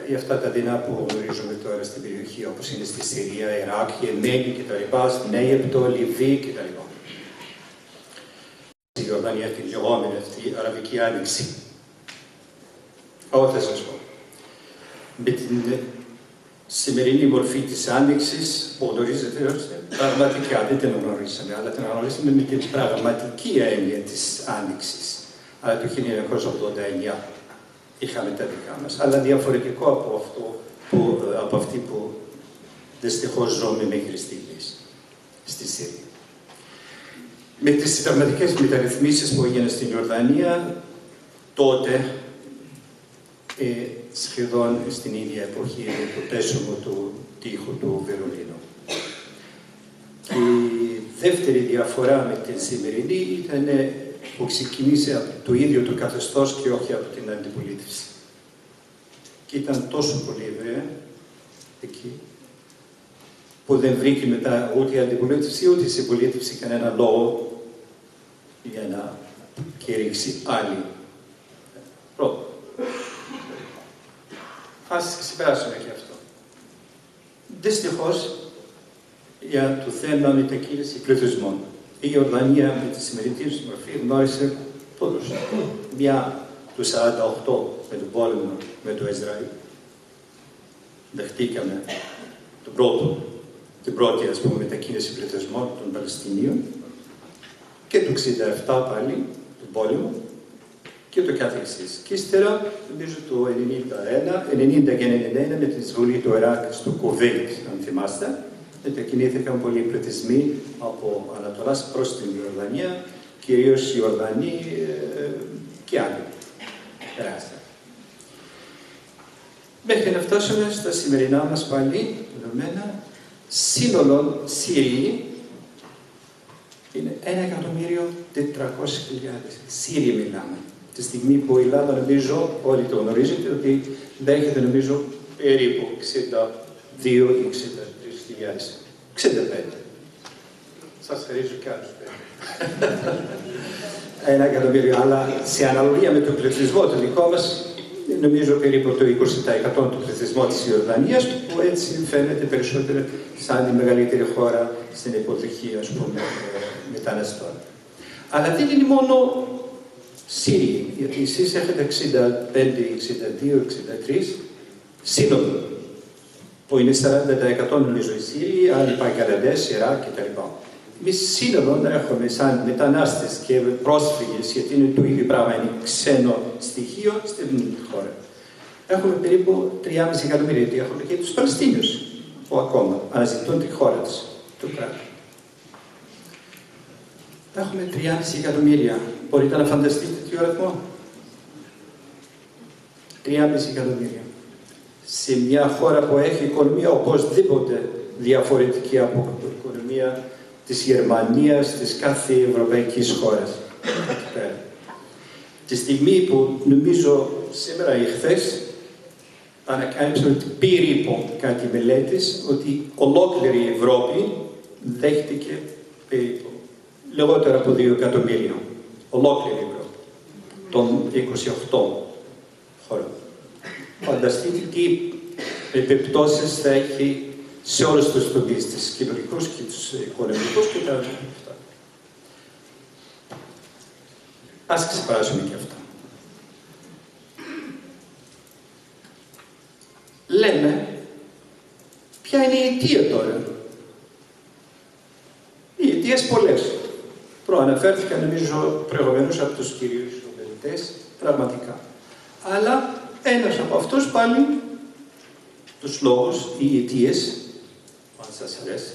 για αυτά τα δεινά που γνωρίζουμε τώρα στην περιοχή, όπως είναι στη Συρία, Ιράκ, Ιεμένη κτλ., στην Αίγυπτο, Λιβύη κτλ. Στη Ιορδανία, την λεγόμενη αυτή Αραβική Άνοιξη. Εγώ θα σας πω. Με την σημερινή μορφή της Άνοιξης, που γνωρίζετε, πραγματικά δεν την γνωρίσαμε, αλλά την γνωρίσαμε με την πραγματική έννοια της Άνοιξης. Αλλά το 1989 είχαμε τα δικά μας, αλλά διαφορετικό από αυτή που δυστυχώς ζούμε μέχρι στιγμής στη Συρία. Με τις συνταγματικές μεταρρυθμίσεις που έγιναν στην Ιορδανία, τότε σχεδόν στην ίδια εποχή με το πέσιμο του τείχου του Βερολίνου. Και η δεύτερη διαφορά με την σημερινή ήταν που ξεκινήσε από το ίδιο το καθεστώς και όχι από την αντιπολίτευση. Και ήταν τόσο πολύ ευραία εκεί, που δεν βρήκε μετά ούτε η αντιπολίτευση ούτε η συμπολίτευση κανένα λόγο για να κηρύξει άλλη. Πρώτο. Ας ξεπεράσουμε και αυτό. Δυστυχώς, για το θέμα μετακίνηση πληθυσμών. Η Ιορδανία με τη σημερινή μορφή γνώρισε πολλούς. Μια του 48 με τον πόλεμο με το Ισραήλ. Δεχτήκαμε την πρώτη μετακίνηση πληθυσμών των Παλαιστινίων και το 67 πάλι τον πόλεμο και το κάθε εξής. Και ύστερα, νομίζω το 90 και 91 με τη εισβολή του Ιράκ στο Κουβέιτ, αν θυμάστε, μετακινήθηκαν πολλοί πληθυσμοί από Ανατολάς προς την Ιορδανία, κυρίως οι Ιορδανοί και άλλοι. Περάσαν. Μέχρι να φτάσουμε στα σημερινά μας πάλι δεδομένα, σύνολο Σύριοι είναι 1.400.000. Σύριοι μιλάμε. Τη στιγμή που η Ελλάδα, νομίζω, όλοι το γνωρίζετε, ότι δέχεται, νομίζω, περίπου 62 ή 63.000. 65. Σας χαρίζω κι άλλους 5. 1 εκατομμύριο, αλλά σε αναλογία με τον πληθυσμό το δικό μας, νομίζω περίπου το 20% του πληθυσμού της Ιορδανίας, που έτσι φαίνεται περισσότερο σαν τη μεγαλύτερη χώρα στην υποδοχή, ας πούμε, μεταναστών. Αλλά δεν είναι μόνο Σύριοι, γιατί εσείς έχετε 65, 62, 63 σύνολο, που είναι 40% νομίζω οι Σύριοι, άλλοι Παγκαλαντές, Ιράκ κτλ. Εμείς σύνολο έχουμε σαν μετανάστες και πρόσφυγες, γιατί είναι το ίδιο πράγμα, είναι ξένο στοιχείο στην χώρα. Έχουμε περίπου 3,5 εκατομμύρια, γιατί έχουμε και τους Παλαιστίνιους, που ακόμα αναζητούν τη χώρα τους, το κράτος. Έχουμε 3,5 εκατομμύρια. Μπορείτε να φανταστείτε τι αριθμό. 3,5 εκατομμύρια. Σε μια χώρα που έχει οικονομία οπωσδήποτε διαφορετική από την οικονομία της Γερμανίας, της κάθε ευρωπαϊκής χώρας. Τη στιγμή που νομίζω σήμερα ή χθες ανακάλυψαν ότι περίπου κάτι μελέτης ότι ολόκληρη η Ευρώπη δέχτηκε περίπου λιγότερο από 2 εκατομμύρια. Ολόκληρη η Ευρώπη. Των 28 χωρών. Φανταστείτε τι επιπτώσεις θα έχει σε όλους τους τομείς, τις κοινωνικούς και τους οικονομικούς και τα άλλα. Ας ξεπεράσουμε και αυτά. Λέμε, ποια είναι η αιτία τώρα. Οι αιτίες πολλές. Προαναφέρθηκαν, νομίζω, προηγουμένως από τους κυρίους ομιλητές, πραγματικά. Αλλά ένας από αυτούς πάλι, τους λόγους, οι αιτίες, αν σας αρέσει,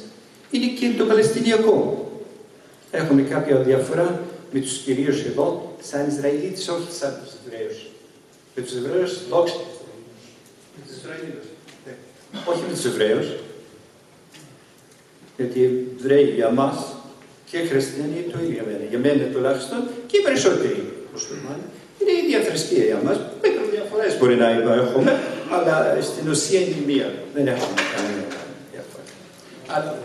είναι και το Παλαιστινιακό. Έχουμε κάποια διαφορά με τους κυρίους εδώ, σαν Ισραηλίτες, όχι σαν τους Εβραίους. Με τους Εβραίους, δόξα. Με τους Ισραηλίτες. Όχι με τους Εβραίους. Γιατί οι Εβραίοι για μας και οι Χριστιανοί είναι το ίδιο. Για μένα τουλάχιστον και οι περισσότεροι μουσουλμάνοι είναι η ίδια θρησκεία για μας. Διαφορές μπορεί να έχουμε, αλλά στην ουσία είναι μία. Δεν έχουμε καμία διαφορά. Αλλά...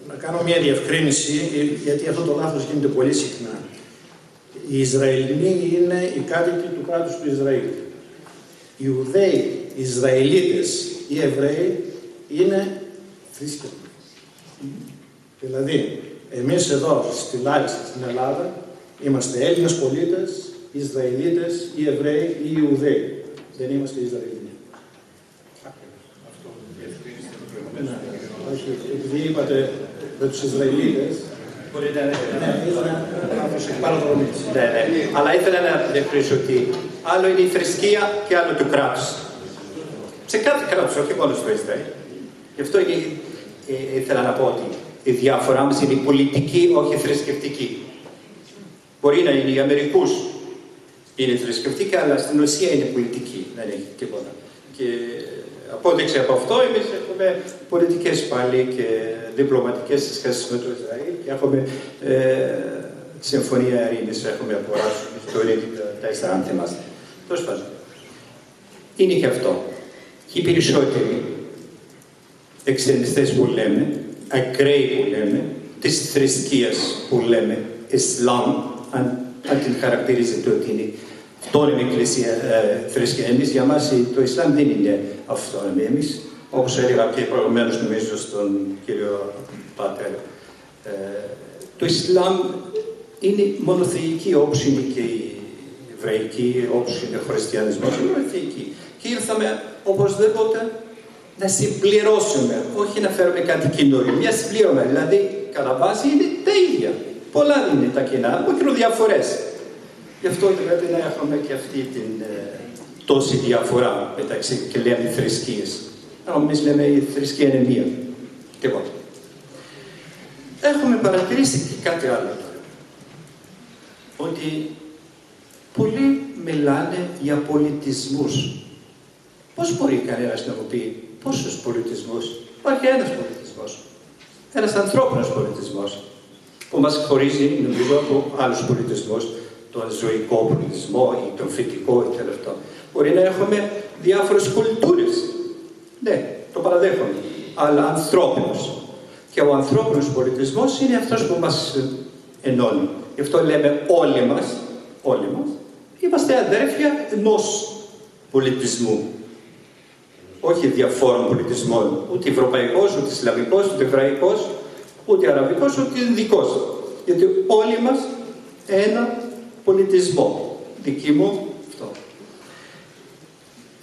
Να κάνω μια διευκρίνηση, γιατί αυτό το λάθος γίνεται πολύ συχνά. Οι Ισραηλινοί είναι οι κάτοικοι του κράτους του Ισραήλ. Οι Ιουδαίοι, οι Ισραηλίτες, οι Εβραίοι είναι θρησκευτικοί. Δηλαδή, εμείς εδώ στη Λάρισα, στην Ελλάδα, είμαστε Έλληνες πολίτες, Ισραηλίτες, οι Εβραίοι ή οι Ιουδαίοι. Δεν είμαστε Ισραηλινοί. Όχι, επειδή είπατε με τους Ισραηλίτες, μπορείτε να... Ναι, αλλά ήθελα να διευκρινίσω ότι άλλο είναι η θρησκεία και άλλο το κράτος. Σε κάθε κράτος, όχι μόνο στο Ισραήλ. Γι' αυτό ήθελα να πω ότι η διαφορά μας είναι πολιτική, όχι θρησκευτική. Μπορεί να είναι οι Αμερικούς, είναι θρησκευτική, αλλά στην ουσία είναι πολιτική, δεν έχει τίποτα. Και απόδειξη από αυτό, εμείς έχουμε πολιτικές πάλι και διπλωματικές σχέσεις με το Ισραήλ και έχουμε συμφωνία ειρήνης, έχουμε απορράσει το 1994, αν θυμάστε. Τέλος πάντων. Είναι και αυτό. Οι περισσότεροι εξτρεμιστές που λέμε, ακραίοι που λέμε, της θρησκείας που λέμε, Ισλάμ, αν την χαρακτηρίζετε ότι είναι αυτόνομη θρησκεία. Εμείς για μας το Ισλάμ δεν είναι αυτόνομη. Εμείς, όπως έλεγα και προηγουμένως νομίζω στον κύριο Πάτερ, το Ισλάμ είναι μονοθεϊκή, όπως είναι και η Εβραϊκή, όπως είναι ο Χριστιανισμός, είναι μονοθεϊκή. Και ήρθαμε οπωσδήποτε να συμπληρώσουμε, όχι να φέρουμε κάτι καινούριο. Μια συμπλήρωμα, δηλαδή κατά βάση είναι τα ίδια. Πολλά είναι τα κοινά, μικροδιαφορές. Γι' αυτό πρέπει να έχουμε και αυτή την τόση διαφορά μεταξύ και λέμε θρησκείες. Εμείς λέμε η θρησκεία είναι μία. Τίποτα. Έχουμε παρατηρήσει και κάτι άλλο. Ότι πολλοί μιλάνε για πολιτισμούς. Πώς μπορεί κανένας να μου πει πόσους πολιτισμούς? Υπάρχει ένας πολιτισμός. Ένας ανθρώπινος πολιτισμός που μας χωρίζει, νομίζω, από άλλους πολιτισμούς, τον ζωικό πολιτισμό ή τον φυτικό ή τελευταίο. Μπορεί να έχουμε διάφορες κουλτούρες. Ναι, το παραδέχομαι. Αλλά ανθρώπινος. Και ο ανθρώπινος πολιτισμός είναι αυτός που μας ενώνει. Γι' αυτό λέμε όλοι μας, είμαστε αδέρφια ενός πολιτισμού. Όχι διαφόρων πολιτισμών. Ούτε ευρωπαϊκός, ούτε ισλαμικός, ούτε εβραϊκός, ούτε αραβικός, ούτε ινδικός. Γιατί όλοι μας ένα πολιτισμό. Δική μου αυτό.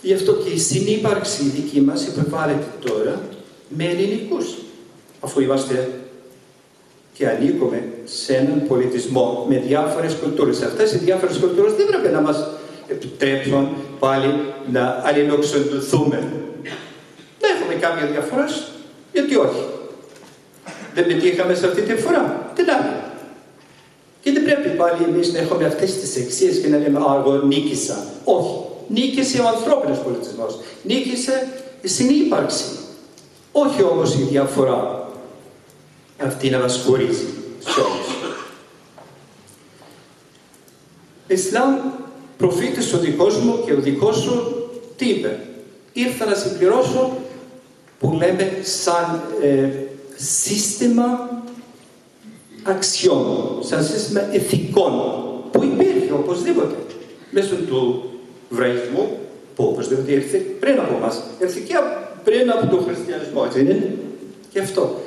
Γι' αυτό και η συνύπαρξη δική μας επιβάλλεται τώρα με ελληνικούς. Αφού είμαστε και ανήκουμε σε έναν πολιτισμό με διάφορες κουλτούρες. Αυτές οι διάφορες κουλτούρες δεν πρέπει να μας επιτρέψουν πάλι να αλληλοξεντωθούμε. Δεν έχουμε κάποια διαφορά, γιατί όχι. Δεν πετύχαμε σε αυτή τη φορά. Τι λέμε. Και δεν πρέπει πάλι εμείς να έχουμε αυτές τις αξίες και να λέμε «Α, εγώ νίκησα». Όχι. Νίκησε ο ανθρώπινος πολιτισμός. Νίκησε η συνύπαρξη. Όχι όμως η διαφορά αυτή να μας χωρίζει σε όλους. Ισλάμ, προφήτης ο δικός μου και ο δικός σου, τι είπε? Ήρθα να συμπληρώσω που λέμε σαν σύστημα αξιών, σαν σύστημα ηθικών, που υπήρχε οπωσδήποτε μέσω του Εβραϊσμού, που οπωσδήποτε ήρθε πριν από εμάς, ήρθε και πριν από τον χριστιανισμό, έτσι δεν είναι? Και αυτό.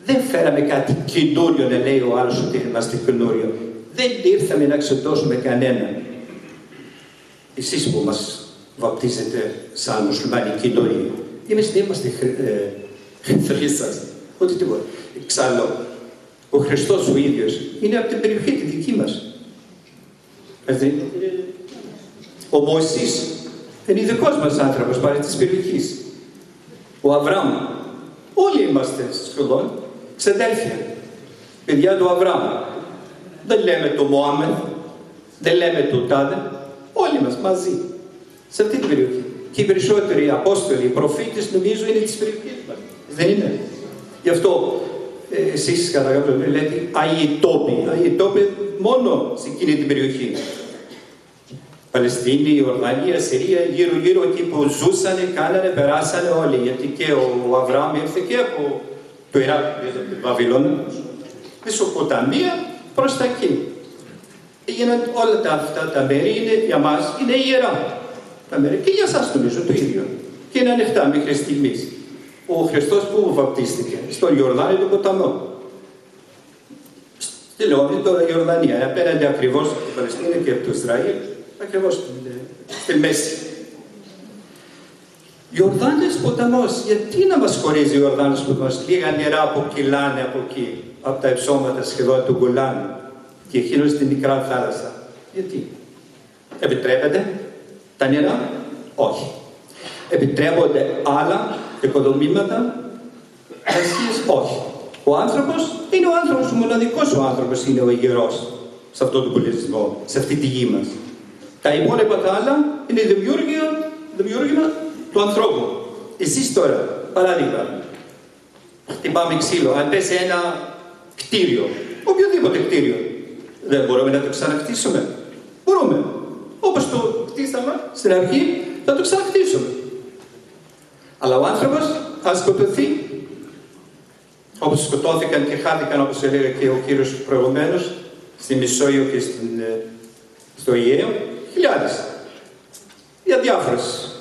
Δεν φέραμε κάτι καινούριο, να λέει ο άλλος ότι είμαστε καινούριο. Δεν ήρθαμε να ξεντώσουμε κανέναν. Εσείς που μας βαπτίζετε σαν μουσουλμάνοι καινούριοι, εμείς δεν είμαστε εχθροί σας. Ούτε τίποτα. Εξάλλου, ο Χριστός ο ίδιος είναι από την περιοχή τη δική μας. Ο Μωυσής είναι ειδικός μας άνθρωπος, πάρει της περιοχής. Ο Αβραάμ, όλοι είμαστε σχεδόν ξαδέρφια, παιδιά του Αβραάμ. Δεν λέμε το Μωάμεθ, δεν λέμε το Τάδε, όλοι μας μαζί, σε αυτή την περιοχή. Και οι περισσότεροι Απόστολοι, οι προφήτες, νομίζω είναι της περιοχής μας. Δεν είναι? Γι' αυτό εσείς κατά κάποιο τρόπο λέτε Αγιοι τόποι μόνο σε εκείνη την περιοχή. Παλαιστίνη, Ιορδανία, Συρία, γύρω-γύρω εκεί που ζούσανε, κάνανε, περάσανε όλοι. Γιατί και ο Αβραάμ ήρθε και από του Ηράκλειο, από την Βαβυλώνα, Μεσοποταμία προς τα εκεί. Έγιναν όλα αυτά τα μέρη, είναι, για μας είναι ιερά. Τα μέρη, και για σας νομίζω το ίδιο. Και είναι ανοιχτά μέχρι στιγμής. Ο Χριστός που βαπτίστηκε, στον Ιορδάνη τον ποταμό. Στη Λόβη, τώρα η Ιορδανία, απέναντι ακριβώς από την Παλαιστίνη και από το Ισραήλ, ακριβώς στη μέση. Ιορδάνης ποταμός, γιατί να μας χωρίζει ο Ιορδάνης ποταμός? Λίγα νερά που κυλάνε από εκεί, από τα υψώματα σχεδόν του Γκολάν και εκείνο στην Μικρά Θάλασσα. Γιατί? Επιτρέπεται τα νερά? Όχι. Επιτρέπονται άλλα οικοδομήματα? Όχι. Ο άνθρωπος είναι ο άνθρωπος, ο μοναδικός ο άνθρωπος είναι ο υγερός σε αυτόν τον πολιτισμό, σε αυτή τη γη μας. Τα υπόλοιπα τα άλλα είναι δημιούργημα του ανθρώπου. Εσείς τώρα, παράδειγμα, χτυπάμε ξύλο, αν πέσει ένα κτίριο, οποιοδήποτε κτίριο, δεν μπορούμε να το ξαναχτίσουμε? Μπορούμε. Όπως το χτίσαμε στην αρχή, θα το ξαναχτίσουμε. Αλλά ο άνθρωπος, αν σκοτωθεί, όπως σκοτώθηκαν και χάθηκαν, όπως έλεγε και ο κύριος προηγουμένως, στη Μεσόγειο και στο Αιγαίο, χιλιάδες. Για διάφορες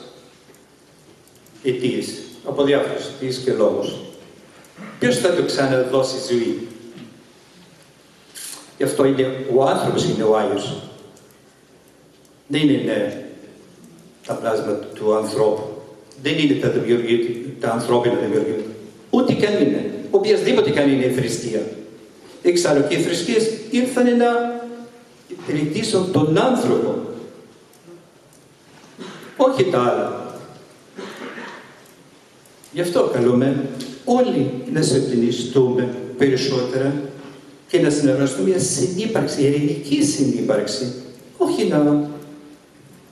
αιτίες, από διάφορες αιτίες και λόγους. Ποιος θα το ξαναδώσει ζωή? Γι' αυτό είναι, ο άνθρωπος είναι ο Άγιος. Δεν είναι τα πλάσματα του ανθρώπου. Δεν είναι τα ανθρώπινα δημιουργήματα. Ούτε καν είναι. Οποιασδήποτε καν είναι η θρησκεία. Εξάλλου και οι θρησκείες ήρθαν να υπηρετήσουν τον άνθρωπο. Όχι τα άλλα. Γι' αυτό καλούμε όλοι να συντονιστούμε περισσότερα και να συνεργαστούμε μια συνύπαρξη, ειρηνική συνύπαρξη. Όχι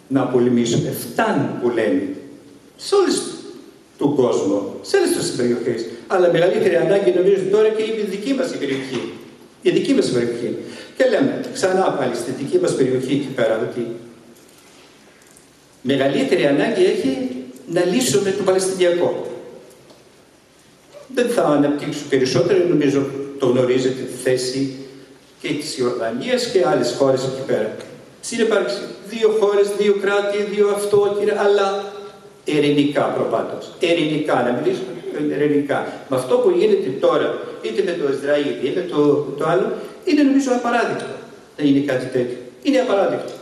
να πολεμήσουμε. Φτάνει που λέμε. Σε όλες τον κόσμο, σε όλες τις περιοχές. Αλλά μεγαλύτερη ανάγκη νομίζω τώρα και η δική μας περιοχή. Η δική μας περιοχή. Και λέμε ξανά πάλι στη δική μας περιοχή εκεί πέρα ότι μεγαλύτερη ανάγκη έχει να λύσουμε το Παλαιστινιακό. Δεν θα αναπτύξω περισσότερο, νομίζω το γνωρίζετε τη θέση και της Ιορδανίας και άλλες χώρες εκεί πέρα. Συνεπάρξει δύο χώρες, δύο κράτη, δύο αυτό, αλλά ειρηνικά προπάντως. Ειρηνικά, να μιλήσουμε ειρηνικά. Με αυτό που γίνεται τώρα, είτε με το Ισραήλ, είτε με το άλλο, είναι νομίζω απαράδεκτο. Δεν είναι κάτι τέτοιο. Είναι απαράδεκτο.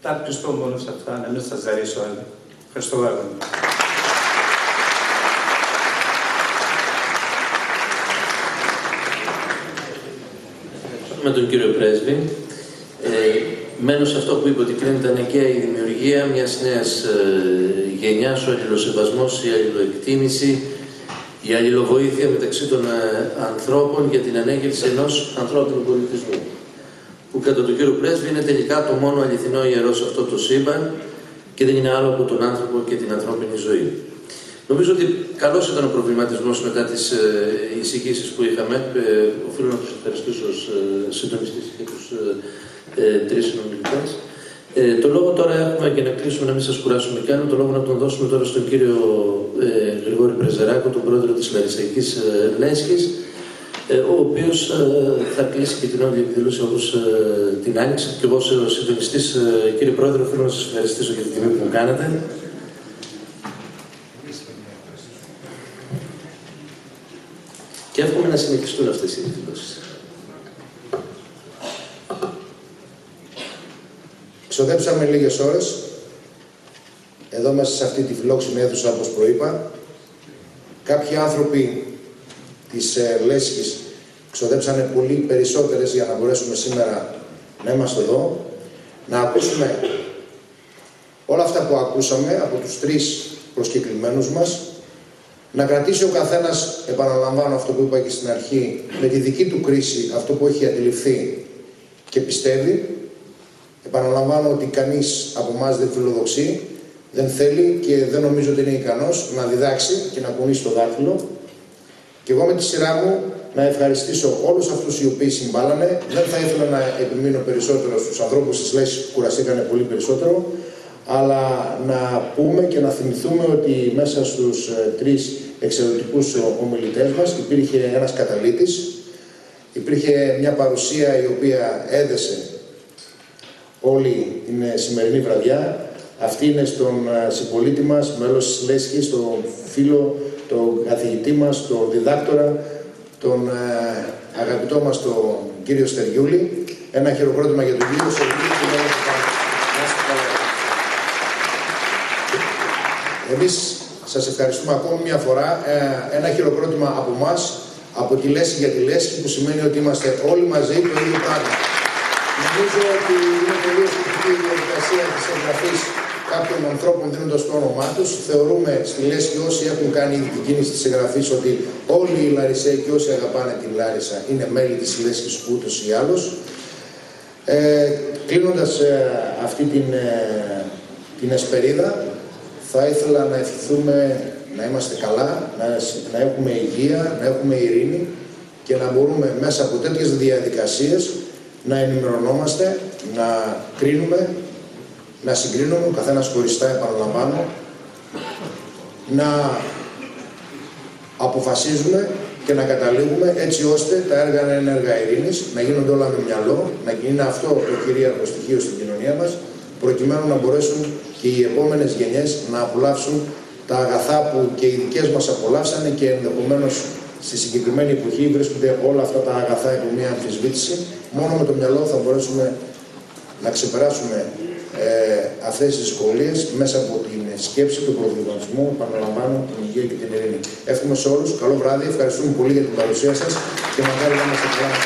Θα πιστώ μόνο σε αυτά, να μην σας ζαρίσω άλλο. Ευχαριστώ πάρα πολύ. Με τον κύριο Πρέσβη. Μένω σε αυτό που είπε ότι πριν ήταν και η δημιουργία μιας νέας γενιάς, ο αλληλοσεβασμός, η αλληλοεκτίμηση, η αλληλοβοήθεια μεταξύ των ανθρώπων για την ανέγερση ενός ανθρώπινου πολιτισμού. Που κατά τον κύριο Πρέσβη είναι τελικά το μόνο αληθινό ιερό σε αυτό το σύμπαν και δεν είναι άλλο από τον άνθρωπο και την ανθρώπινη ζωή. Νομίζω ότι καλός ήταν ο προβληματισμός μετά τις εισηγήσεις που είχαμε. Οφείλω να τους ευχαριστήσω ως συντονιστής και τους τρεις συνομιλητές. Το λόγο τώρα έχουμε, και να κλείσουμε, να μην σας κουράσουμε καν, το λόγο να τον δώσουμε τώρα στον κύριο Γρηγόρη Πρεζεράκο, τον πρόεδρο της Λαρισαϊκής Λέσχης, ο οποίος θα κλείσει και την όλη εκδήλωση όπως την άνοιξε. Και εγώ ως συντονιστής, κύριε Πρόεδρε, θέλω να σας ευχαριστήσω για την τιμή που μου κάνατε. Και εύχομαι να συνεχιστούν αυτές οι εκδηλώσεις. Ξοδέψαμε λίγες ώρες εδώ μέσα σε αυτή τη φιλόξενη αίθουσα, όπως προείπα. Κάποιοι άνθρωποι της Λέσχης ξοδέψανε πολύ περισσότερες για να μπορέσουμε σήμερα να είμαστε εδώ, να ακούσουμε όλα αυτά που ακούσαμε από τους τρεις προσκεκλημένους μας, να κρατήσει ο καθένας, επαναλαμβάνω αυτό που είπα και στην αρχή, με τη δική του κρίση αυτό που έχει αντιληφθεί και πιστεύει. Επαναλαμβάνω ότι κανείς από εμάς δεν φιλοδοξεί, δεν θέλει και δεν νομίζω ότι είναι ικανός να διδάξει και να κουνήσει το δάχτυλο. Και εγώ με τη σειρά μου να ευχαριστήσω όλους αυτούς οι οποίοι συμβάλλανε. Δεν θα ήθελα να επιμείνω περισσότερο στους ανθρώπους της Λέσχης που κουραστήκανε πολύ περισσότερο, αλλά να πούμε και να θυμηθούμε ότι μέσα στους τρεις εξαιρετικούς ομιλητές μας υπήρχε ένας καταλύτης, υπήρχε μια παρουσία η οποία έδεσε όλη την σημερινή βραδιά. Αυτή είναι στον συμπολίτη μας, μέλος της Λέσχης, τον φίλο, τον καθηγητή μας, τον διδάκτορα, τον αγαπητό μας τον κύριο Στεργιούλη. Ένα χειροκρότημα για τον κύριο Στεργιούλη. Εμείς σας ευχαριστούμε ακόμη μια φορά. Ένα χειροκρότημα από εμάς, από τη Λέσχη για τη Λέσχη, που σημαίνει ότι είμαστε όλοι μαζί το ίδιο πράγμα. Νομίζω ότι είναι πολύ ευκαιρική η διαδικασία της εγγραφής κάποιων ανθρώπων δίνοντας το όνομά τους. Θεωρούμε στη Λέσχη όσοι έχουν κάνει την κίνηση της εγγραφής ότι όλοι οι Λαρισαίοι και όσοι αγαπάνε την Λάρισα είναι μέλη της Λέσχης ούτως ή άλλως. Κλείνοντας αυτή την εσπερίδα, θα ήθελα να ευχηθούμε να είμαστε καλά, να έχουμε υγεία, να έχουμε ειρήνη και να μπορούμε μέσα από τέτοιες διαδικασίες να ενημερωνόμαστε, να κρίνουμε, να συγκρίνουμε, ο καθένας χωριστά, επαναλαμβάνω, να αποφασίζουμε και να καταλήγουμε έτσι ώστε τα έργα να είναι έργα ειρήνης, να γίνονται όλα με μυαλό, να είναι αυτό το κυρίαρχο στοιχείο στην κοινωνία μας, προκειμένου να μπορέσουν και οι επόμενες γενιές να απολαύσουν τα αγαθά που και οι δικές μας απολαύσανε και ενδεχομένως στη συγκεκριμένη εποχή βρίσκονται όλα αυτά τα αγαθά υπό μια αμφισβήτηση. Μόνο με το μυαλό θα μπορέσουμε να ξεπεράσουμε αυτές τις δυσκολίες μέσα από την σκέψη, τον προβληματισμό, επαναλαμβάνω, την υγεία και την ειρήνη. Εύχομαι σε όλους καλό βράδυ, ευχαριστούμε πολύ για την παρουσία σας και μακάρι να είμαστε καλά.